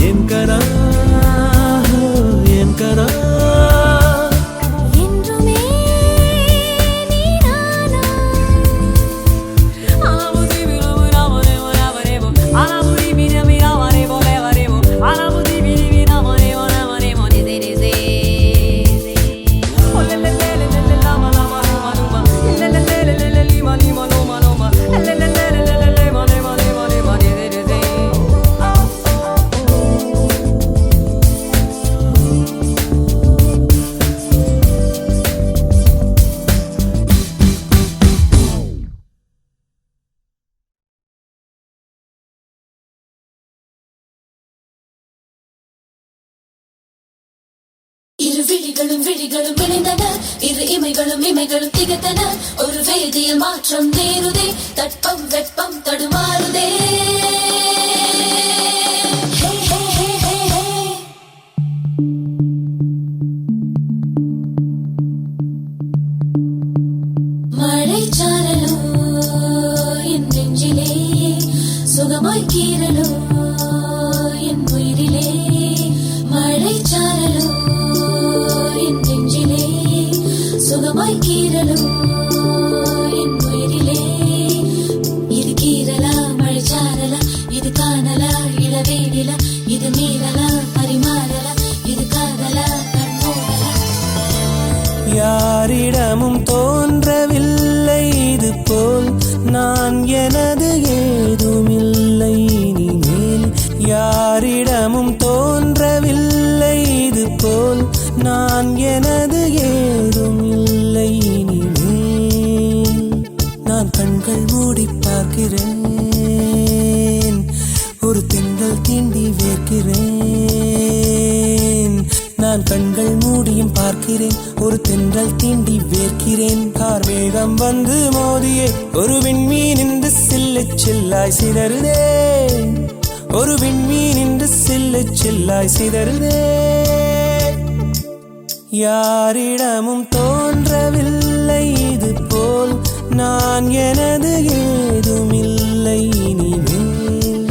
என் கனா என் கனா என்றுமே நீதானா இரு விழிகளும் விழிகளும் இணைந்தன இரு இமைகளும் இமைகளும் திகத்தன ஒரு வேதியில் மாற்றம் நேருதே தட்பம் வெப்பம் தடுமாறுதே ஹே, ஹே, ஹே, ஹே, ஹே. மழைச்சாரலோ என் நெஞ்சிலே சுகமாய் கீரலோ என் உயிரிலே மழைச்சாரலோ என் நெஞ்சிலே சுகமாய் கீரலோ என் உயிரிலே இது கீரலா மழைச்சாரலா இது காணலா இளவேனிலா இது மீறலா பரிமாறலா இது காதலா கண்மூடலா யாரிடமும் தோன்றவில்லை இது போல் நான் எனது ஏதுமில்லை இனிமேல் யாரிடமும் தோன்றவில்லை இது போல் நான் எனது ஏதும் இல்லை இனிமேல் நான் கண்கள் மூடி பார்க்கிறேன் ஒரு தென்றல் தீண்டி வேர்க்கிறேன் நான் கண்கள் மூடியும் பார்க்கிறேன் ஒரு தென்றல் தீண்டி வேர்க்கிறேன் கார்மேகம் வந்து மோதியே ஒரு விண்மீன் என்று சில்லு சில்லாய் சிதறுதே ஒரு விண்மீன் என்று சில்லு சில்லாய் சிதறுதே யாரிடமும் தோன்றவில்லை இது போல் நான் எனது ஏதுமில்லை இனிமேல்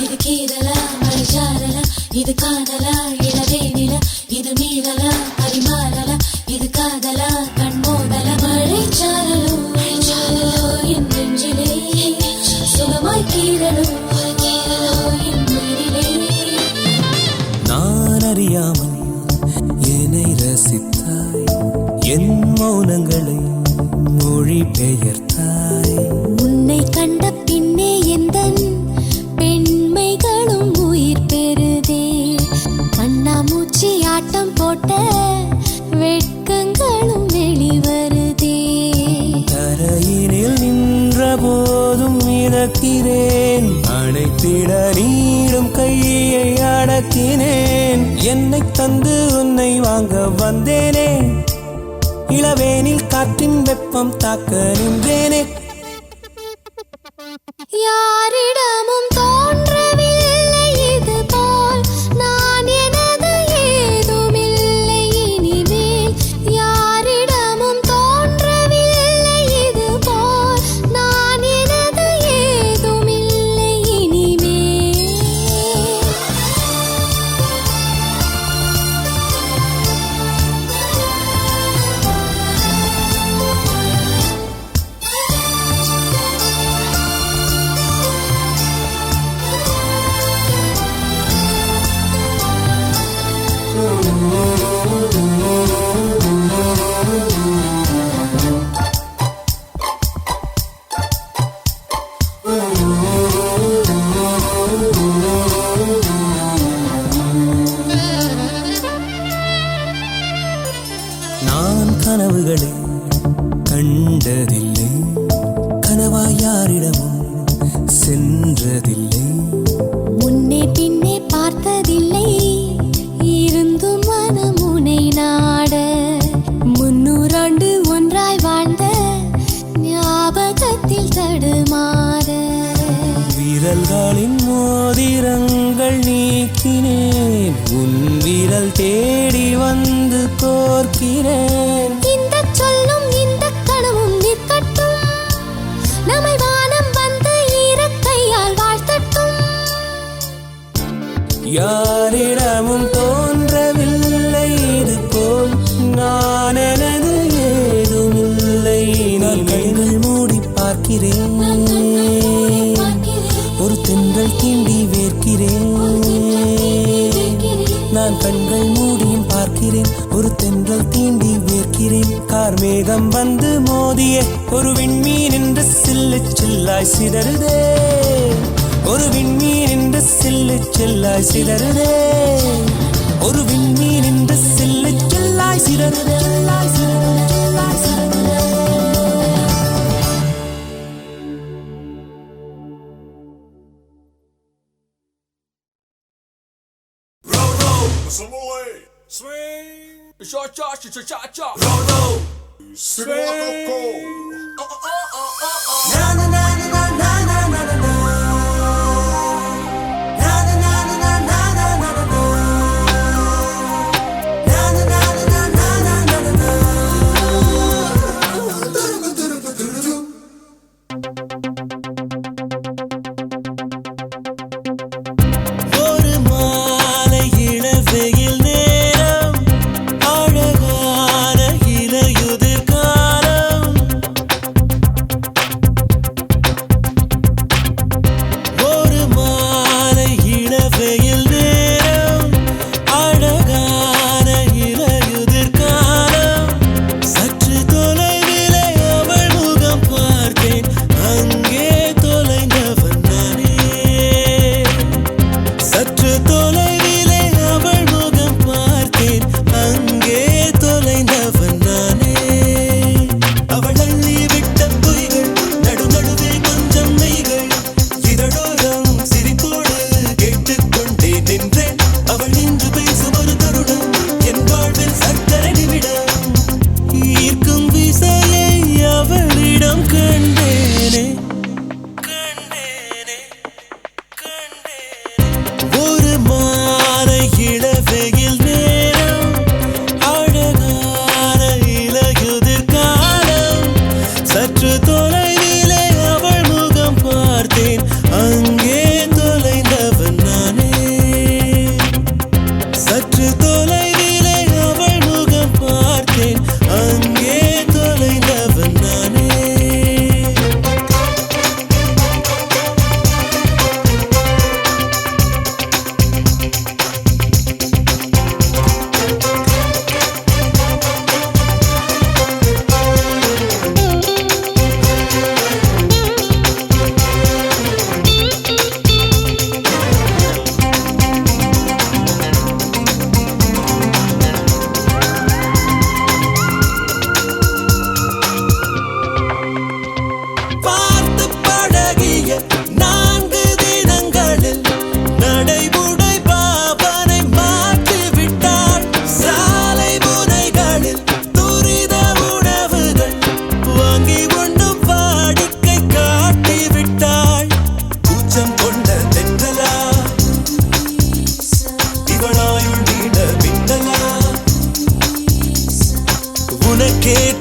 இது கீரலா மழைச்சாரலா இது காதலா இளவேனிலா இது மீறலா பரிமாறலா இது காதலா கண்மோடலா மழைச்சாரலோ என் நெஞ்சிலே சுகமாய் கீரலோ என் உயிரிலே நான் அறியாமல் என்னை ரசித்தாய் என் மௌனங்களை மொழி பெயர்த்தாய் உன்னை கண்ட பின்னே எந்தன் பெண்மைகளும் உயிர் பெறுதே கண்ணாமூச்சி ஆட்டம் போட்ட வெட்கங்களும் தந்து உன்னை வாங்க வந்தேனே, இளவேனில் காற்றின் வெப்பம் தாக்க நின்றேனே. யாரிடமும் தோன்றவில்லை இது போல் நான் எனது ஏதுமில்லை இனிமேல். யாரிடமும் தோன்றவில்லை இது போல் நான் எனது ஏதுமில்லை இனிமேல். நான் கனவுகளை கண்டதில்லை, கனவாய் யாரிடமும் சென்றதில்லை. முன்னே பின்னே பார்த்ததில்லை, இருந்தும் மனமுனை நாட. 300 ஆண்டு ஒன்றாய் வாழ்ந்த ஞாபகத்தில் தடுமாற. விரல்களின் மோதிரங்கள் நீக்கினேன், உன் விரல் தேடி வந்து கோர்க்கிறேன். இந்த சொல்லும் இந்த கனவும் நிற்கட்டும், நம்மை வானம் வந்து ஈரக்கையால் வாழ்த்தட்டும். யாரிடமும் தோன்றவில்லை இது போல் நான் எனது ஏதுமில்லை. நான் கைகள் மூடி பார்க்கிறேன், ஒரு தென்றல் தீண்டி வேர்க்கிறேன். நான் கண்கள் மூடியும் பார்க்கிறேன், ஒரு தென்றல் தீண்டி வேர்க்கிறேன். கார்மேகம் வந்து மோதிய ஒரு விண்மீன் என்று சில்லு சில்லாய் சிதறுதே, ஒரு விண்மீன் என்று சில்லு சில்லாய் சிதறுதே, ஒரு விண்மீன் என்று சில்லு சில்லாய் சிதறுதே. Swing, cha cha cha cha cha cha. Swing. ஒரு மாலை இளவெயில் நேரம், அழகான இலையுதிர் காலம்.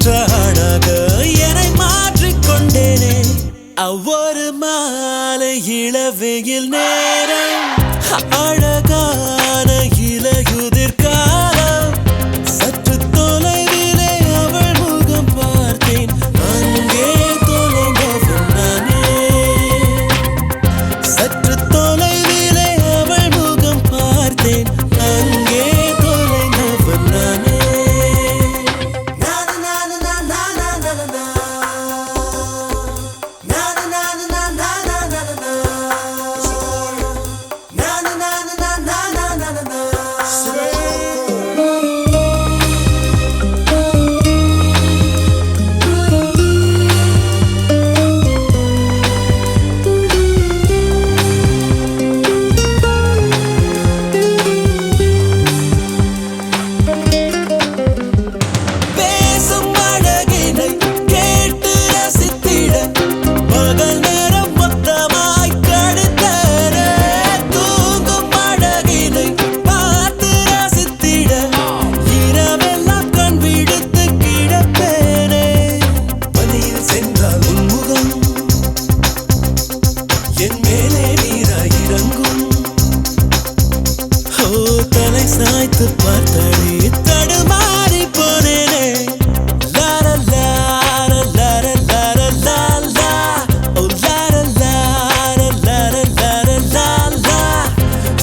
காற்றானாக என்னை மாற்றிக்கொண்டேனே ஒவ்வொரு மாலை இளவெயில் நேரம் அழகான இலையுதிர் காலம் சற்று தொலைவிலே அவள் முகம் பார்த்தேன் அங்கே தொலைந்தவன் நானே சற்று தொலைவிலே அவள் முகம் பார்த்தேன் அங்கே தொலைந்தவன் நானே பேசும் அழகினை கேட்டு ரசித்திட பகல் நேரம் மொத்தமாய் கழித்தர தூங்கும் அழகினை பார்த்து ரசித்திட இரவெல்லாம் கண் விடுத்து கிடப்பேனே பனியில் சென்றால் உன்முகம் என் மேலே நீராய் இறங்கும் தலை சாய்த்து பார்த்தாலே தடுமாறி போனேனே லார லார லார லார லாலா ஓ லார லார லார லார லாலா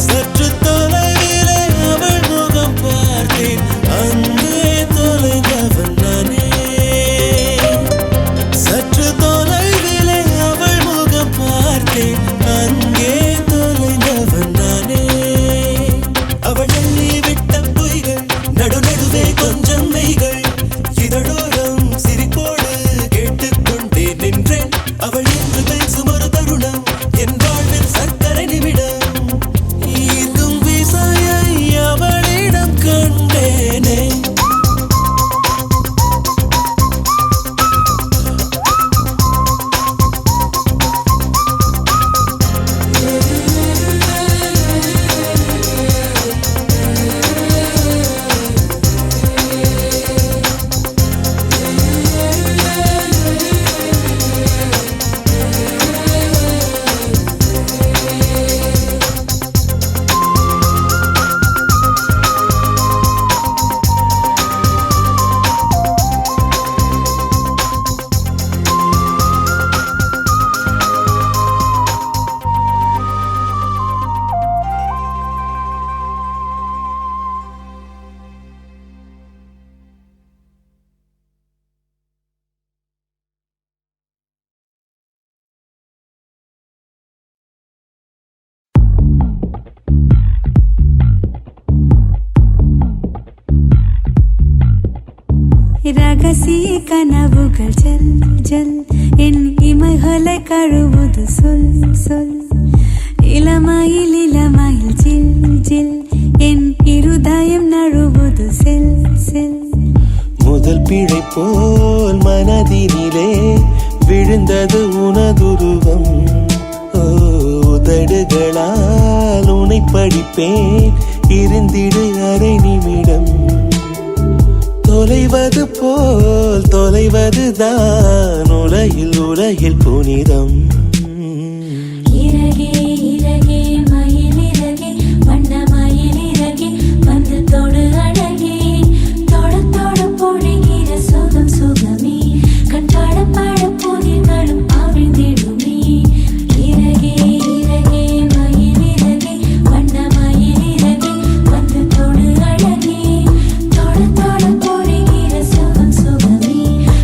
சற்று தொலைவிலே அவள் முகம் பார்த்தேன் அங்கே தொலைந்தவன் நானே சற்று தொலைவிலே அவள் முகம் பார்த்தேன் அங்கே தொலைந்தவன் நானே அவள் எண்ணி விட்ட பொய்கள் நடுநடுவே கொஞ்சம் மெய்கள் இதழோரம் சிரிப்போடு கேட்டுக்கொண்டே நின்றேன் அவள் என்று பேசும் ஒரு தருணம் என் வாழ்வில் சர்க்கரை நிமிடம் ஈர்க்கும் விசையை அவளிடம் கண்டேனே ரகசிய கனவுகள் ஜல் ஜல் என் இமைகளை கழுவுது சொல் சொல் இளமையில் இளமையில் ஜில் ஜில் என் இருதயம் நழுவுது செல் செல் முதல் பிழை போல் மனதினிலே விழுந்தது உனதுருவம் உதடுகளால் உனை படிப்பேன் இருந்திடு அரை நிமிடம் தொலைவது போல் தொலைவதுதான் உலகில் உலகில் புனிதம் இறகே இறகே மயில் இறகே வண்ண மயில் இறகே வந்து தொடு அழகே தொட தொட பொழிகிற சுகம் சுகமே கண் பட பட புதிர்களும் அவிழ்ந்திடுமே இறகே இறகே மயில் இறகே வண்ண மயில் இறகே வந்து தொடு அழகே தொட தொட பொழிகிற சுகம் சுகமே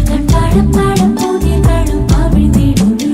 கண் பட பட புதிர்களும் அவிழ்ந்திடுமே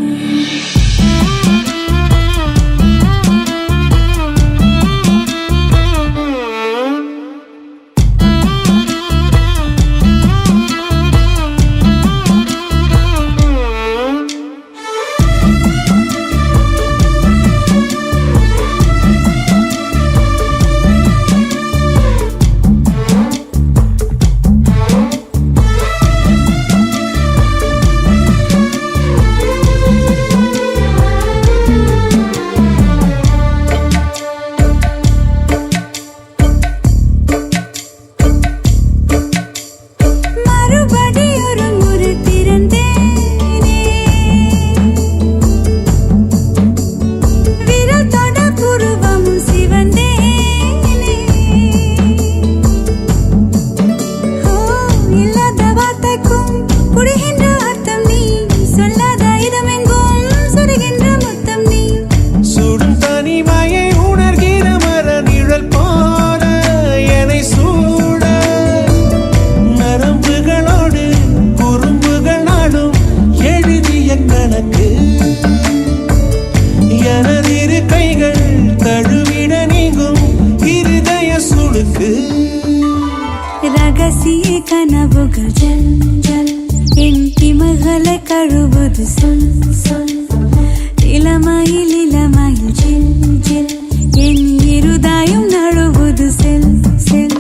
நழுவுது சொல் சொல் இளமையில் இளமையில் ஜில் ஜில் என் இருதாயம் நழுவுது செல் செல்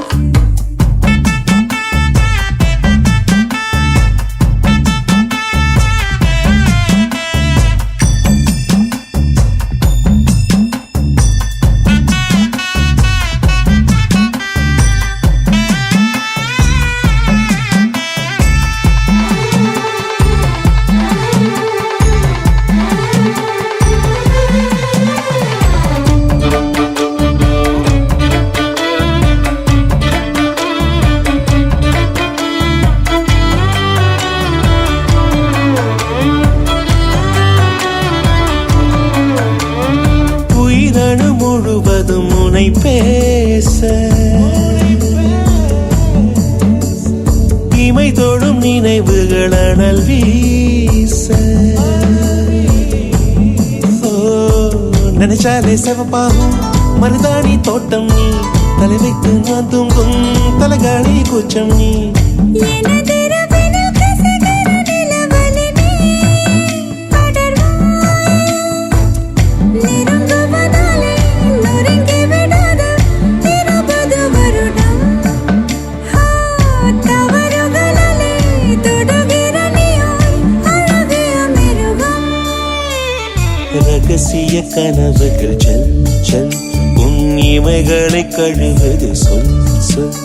உயிரணு முழுவதும் உனை பேச இமை தொடும் நினைவுகள் அனல் வீச நினைச்சாலே செவப்பாகும் மருதாணி தோட்டம் நீ தலை வைத்து நான் தூங்கும் தலகாணி கூச்சம் நீ ரகசிய கனவுகள் செல் செல் உன் இமைகளை கழுவது சொல் சொல்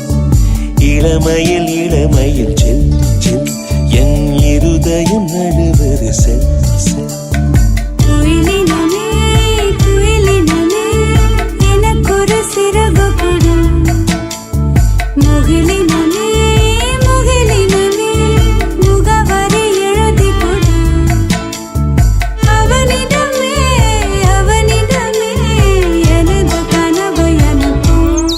இளமையில் இளமையில் செல் செல் என் இருதயம் நழுவது செல் செல் எனக்கொரு சிறகு கொடு முகிலினமே முகிலினமே முகவரி எழுதி கொடு அவனிடமே அவனிடமே எனது கனவை அனுப்பும்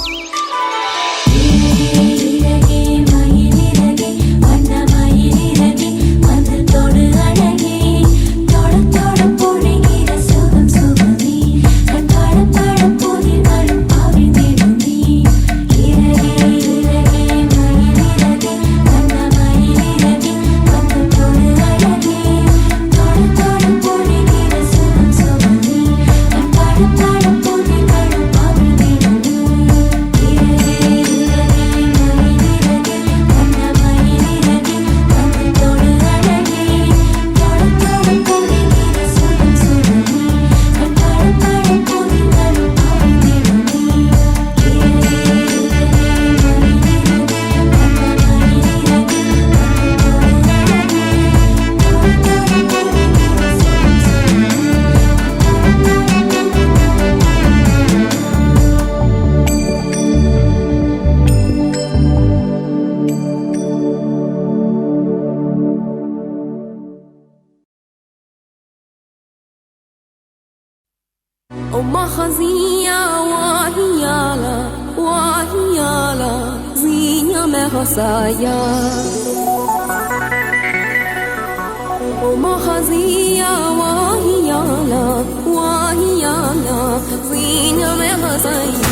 இறகே மயிலிறகே வண்ண மயிலிறகே வந்து தொடு அழகே தொட தொட பொழிகிற சுகம் சுகமே கண் பட பட புதிர் வரும் அவிழ்ந்திடும் நீ இறகே மயிலிறகே வண்ண மயிலிறகே வந்து தொடு அழகே தொட தொட பொழிகிற சுகம் சுகமே கண் பட பட புதிர் வரும் அவிழ்ந்திடும் நீ ومخزية وهيالا وهيالا زينة مخصايا ومخزية وهيالا وهيالا زينة مخصايا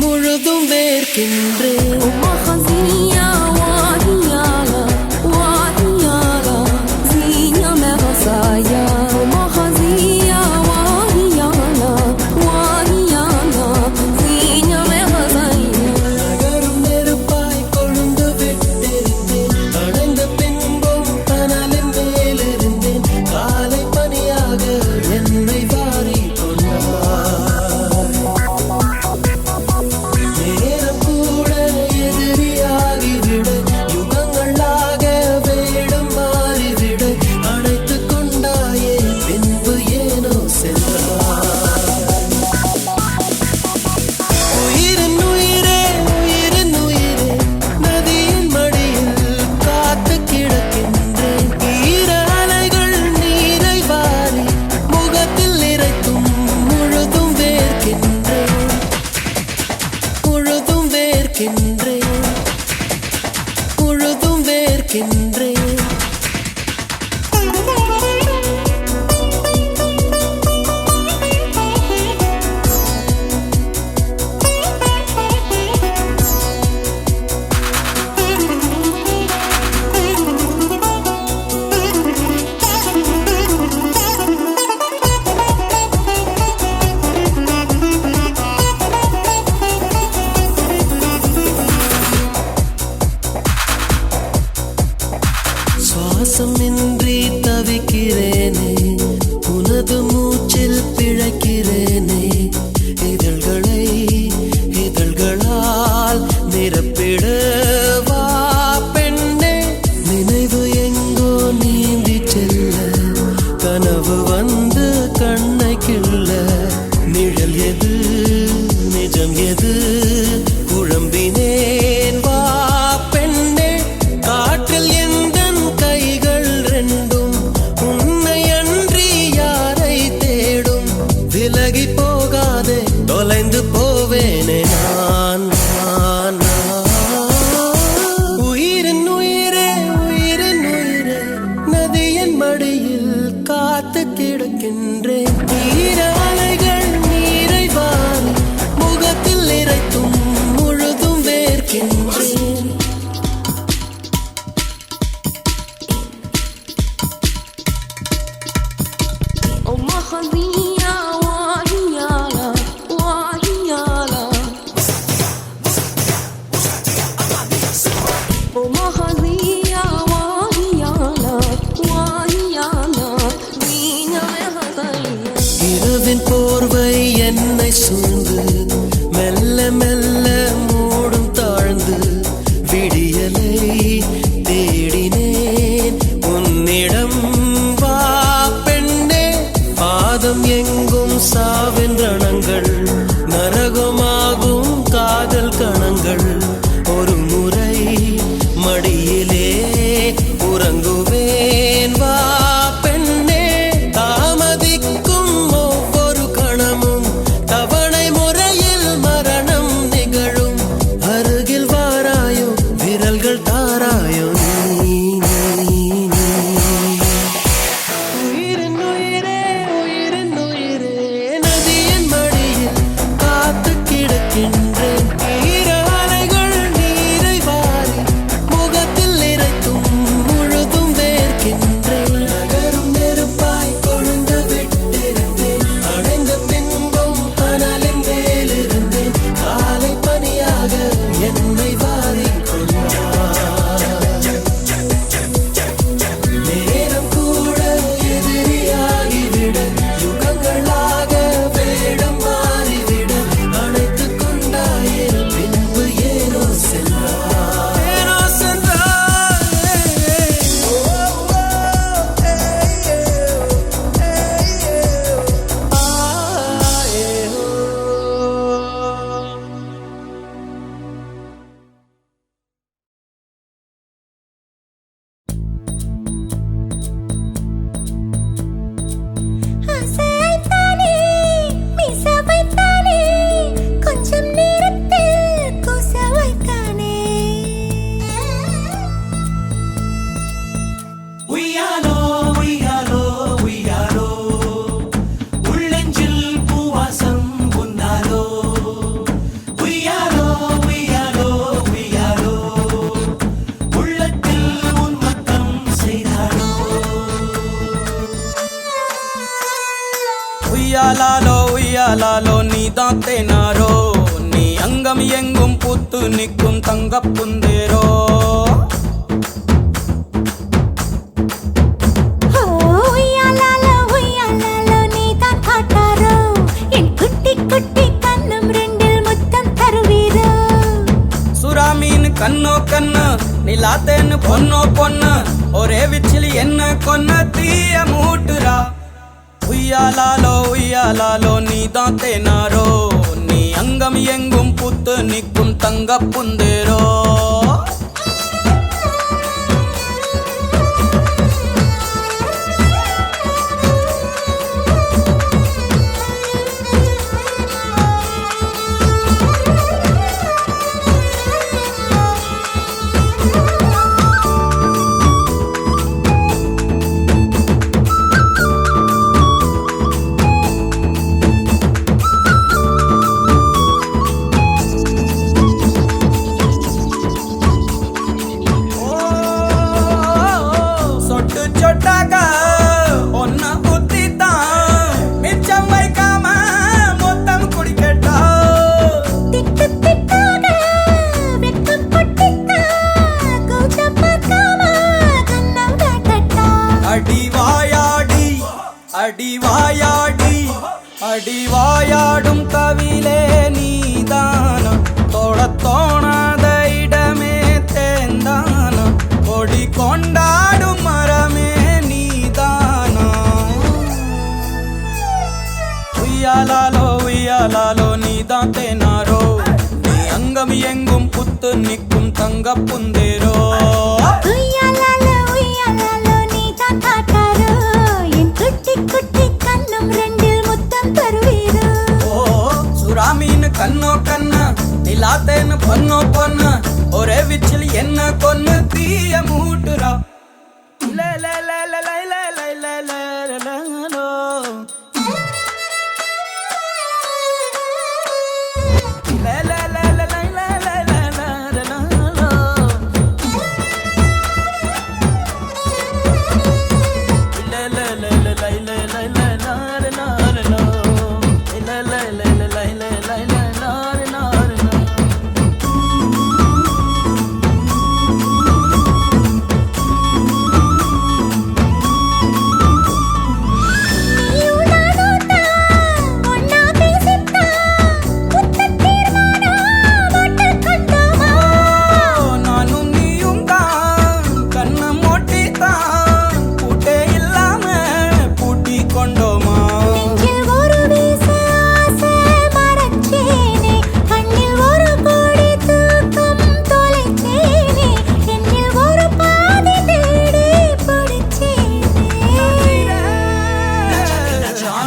முழுதும் வேர்க்கின்ற கனவு வந்து கண்ணை கிள்ள நிழல் எது நிஜம் எது குழம்பினேன் வா பெண்ணே காற்றில் எந்தன் கைகள் ரெண்டும் உன்னை அன்றி யாரை தேடும் விலகி போகாதே தொலைந்து போவேனே நான் உயிரின் உயிரே உயிரின் உயிரே நதியின் மடியில் காத்து கிடக்கின்றேன் நீராலைகள் நீரை வாரி முகத்தில் இறைத்தும் முழுதும் வேர்க்கின்றேன் Oh mahazia wahiyala wahiyala Oh mahazia wahiyala wahiyala veena mehazaiya இரவின் போர்வை என்னை சூழ்ந்து மெல்ல மெல்ல மூடும் தாழ்ந்து விடியலை தேடினேன் உன்னிடம் வா பெண்ணே பாதம் எங்கும் சாவின் ரணங்கள் நரகமாகும் காதல் கணங்கள் ஒரு முறை மடியிலே உறங்குவேன் வா பெண்ணே தாமதிக்கும் ஒவ்வொரு கணமும் தவணை முறையில் மரணம் நிகழும் அருகில் வாராயோ விரல்கள் தாராயோ நீ உயிரின் உயிரே உயிரின் உயிரே நதியின் மடியில் காத்து கிடக்கின்றேன் ஈரலைகள் நீரை வாரி முகத்தில் இறைத்தும் முழுதும் வேர்க்கின்றேன் நகரும் நெருப்பாய் கொழுந்து விட்டிருந்தேன் அடைந்த பின்பும் கனலின் மேலிருந்தேன் காலை பனியாக என்னை வாரி நேரம் கூட எதிரியாகிவிட யுகங்களாக வேடம் மாறிவிட அணைத்துக் கொண்டாயே பின்பு ஏனோ சென்றாய் ஏனோ அசைத்தானே மிசவைத்தானே கொஞ்சம் நேரத்தில் கூச வைத்தானே உய்யாலோ உய்யாலோ உய்யாலோ உள்ளெஞ்சில் பூவாசம் உன்னாலோ உய்யாலோ உய்யாலோ உய்யாலோ உள்ளத்தில் உன்மத்தம் செய்தாலோ உய்யாலாலோ உய்யாலாலோ நீதான் தேனாரோ நீ அங்கம் எங்கும் பூத்து நிற்கும் தங்கப் புந்தேரோ உய்யாலாலோ நீதான் காட்டாரோ என் குட்டி குட்டி கண்ணம் ரெண்டில் முத்தம் தருவீரோ சுறா மீன் கண்ணோ கண்ணு நிலாத்தேன்னு பொண்ணோ பொண்ணு ஒரே விச்சிலி என்ன கொன்ன தீய மூட்டுரா உய்யாலாலோ நீதான் தேனாரோ நீ அங்கம் எங்கும் பூத்து நிற்கும் தங்கப் புந்தேரோ சொட்டு சொட்டாக ஒன்ன குத்தித்தான் மிச்சம் வைக்காம மொத்தம் குடிக்கட்டா திட்டு திட்டாக வெட்கம் பொட்டித்தா கூச்சம் பார்க்காம கண்ணம் காட்டட்டா அடிவாயாடி அடிவாயாடி அடிவாயாடும் கவிலே நீதான தொட தோணாத இடமே தேந்தான கொடி கொண்டாடும் மரமே நீதானா உய்யாலாலோ நீதான் தேனாரோ நீ அங்கம் எங்கும் புத்து நிற்கும் தங்க புந்தேரோ உய்யாலாலோ உய்யாலாலோ நீதான் காட்டாரோ என் குட்டி குட்டி கண்ணும் ரெண்டில் முத்தம் தருவீரோ சுறாமீன் கண்ணோ கண்ணு நிலாத்தேன்னு பொண்ணோ பொண்ணு ஒரே விச்சில் என்ன கொன்னு தீய மூட்டுறா லே லே லே லே லே லே லே லே லே லே லோ. லே லே லே லே லே லே லே லே லே லே லோ. லே லே லே லே லே லே லே லே லே லே லோ. லே லே லே லே லே லே லே லே லே லே லோ. நானும் நீயும் தான் கண்ண மோட்டி தான் பூட்டே இல்லாம பூட்டி கொண்டோமா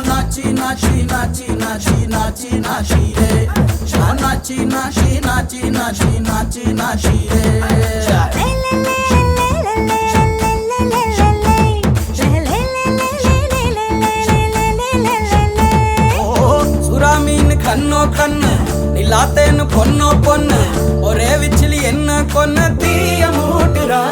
நாச்சி நாச்சி நாச்சி நாச்சி நாச்சி நாச்சி ரே நாச்சி நாச்சி நாச்சி நாச்சி நாச்சி நாச்சி ரே சுறாமீன் கண்ணோ கண்ணு நிலாத்தேன்னு பொண்ணோ பொண்ணு ஒரே விச்சிலி என்ன கொன்ன தீய மூட்டுறா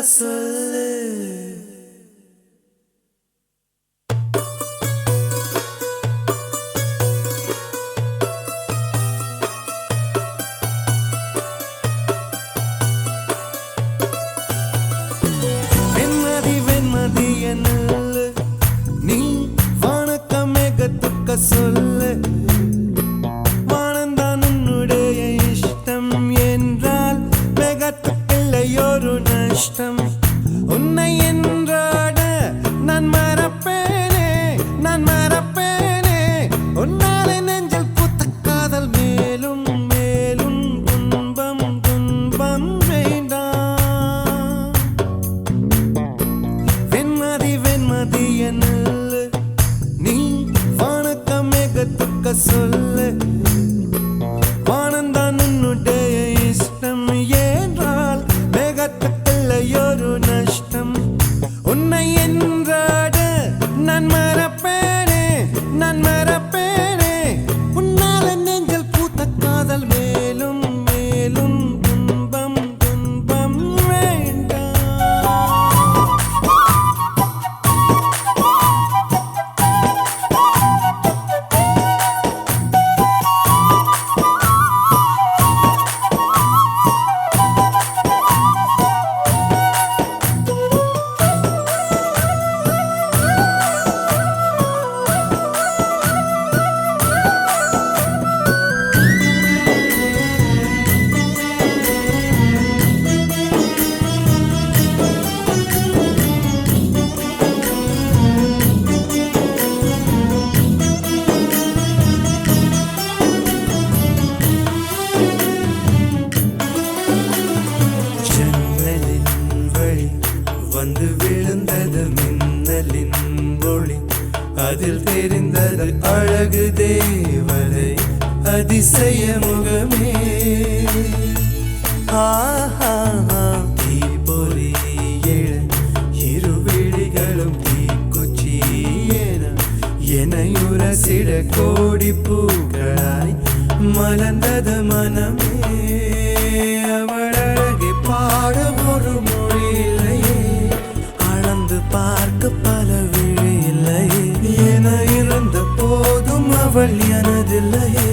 சொல்லு. வெண்மதி வெண்மதி என்னல்லு நீ வணக்கம் மேகத்துக்க சொல்லு. வானந்தான் உன்னுடைய இஷ்டம் என்றால் மேகத்துக்கில்லையொரு நஷ்டம். உன்னை என்றாட நான் மறப்பேனே, நான் மறப்பேனே. உன்னாலே நெஞ்சில் பூத்த காதல் மேலும் மேலும் துன்பம் துன்பம் வேண்டாம். வெண்மதி வெண்மதி என்னல்லு நீ வணக்கம் மேகத்துக்க சொல்லு. வானந்தான் உன்னுடைய இஷ்டம் என்றால் மேகத்துக்கில்லையொரு நஷ்டம். உன்னை என்றாட நான் மறப்பேனே, நான் மறப்பேனே. உன்னால நெஞ்சில் பூத்த காதல் மேலும் மேலும் துன்பம் துன்பம் வேண்டாம். ஜன்னலின் வழி வந்து விழுந்தது மின்னலின் ஒளி. அதில் தெரிந்தது அழகு தேவதை அதிசய முகமே. ஆஹா தீப்பொறி எழ இரு விழிகளும் தீக்குச்சி எனையுரசிட கோடி பூக்களாய் மலர்ந்தது மனமே. அவள் அழகை பாட ஒரு மொழி இல்லையே, அளந்து பார்க்க பல விழி இல்லையே. என இருந்த போதும் அவள் எனதில்லையே,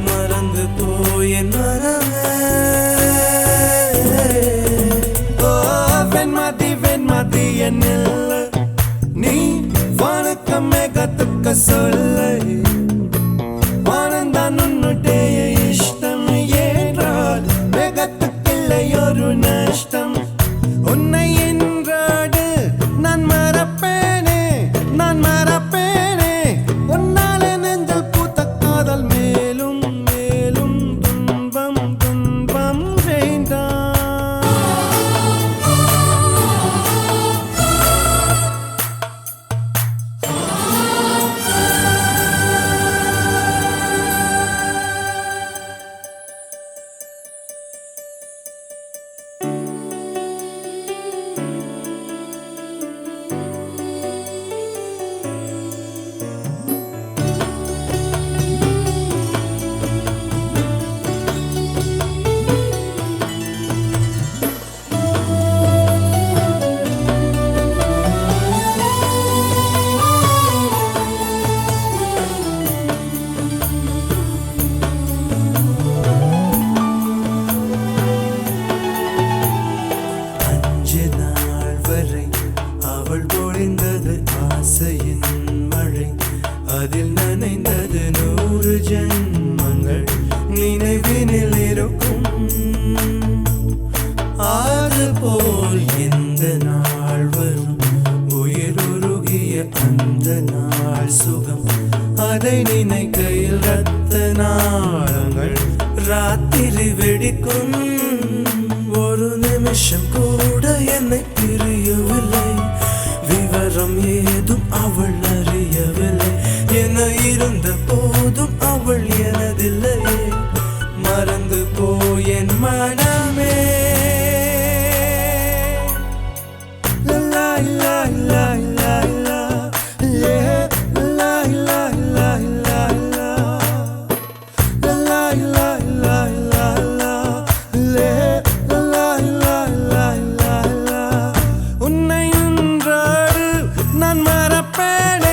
மறந்து போய் என் மனமே. ஓ வெண்மதி வெண்மதி என்னில்லை நீ வணக்கம் மேகத்துக்க சொல்லு. வானந்தான் உன்னுடைய இஷ்டம் என்றால் மேகத்துக்கில்லையொரு நஷ்டம். உன்னை என்றாடு நான் மறப்பேனே, நான் மறப்பேனே. உன்னால நெஞ்சில் பூத்த காதல் மேலும் மேலும் துன்பம் துன்பம் வேண்டாம். அதில் நனைந்தது 100 ஜென்மங்கள் நினைவினில் இருக்கும். அதுபோல் எந்த நாள் வரும் உயிருருகிய அந்த நாள் சுகம். அதை நினைக்கையில் ரத்த நாளங்கள் ராத்திரி வெடிக்கும். ஒரு நிமிஷம் கூட என்னை பிரியவில்லை, விவரம் ஏதும் அவள் அறியவில்லை. என இருந்த போதும் அவள் எனதில்லையே, மறந்து போய் என் மனமே. லா லா லா லா லா லே லா லா லா லா லா லா லா லா லா லே லா லா லா லா லா நான் மறப்பேனே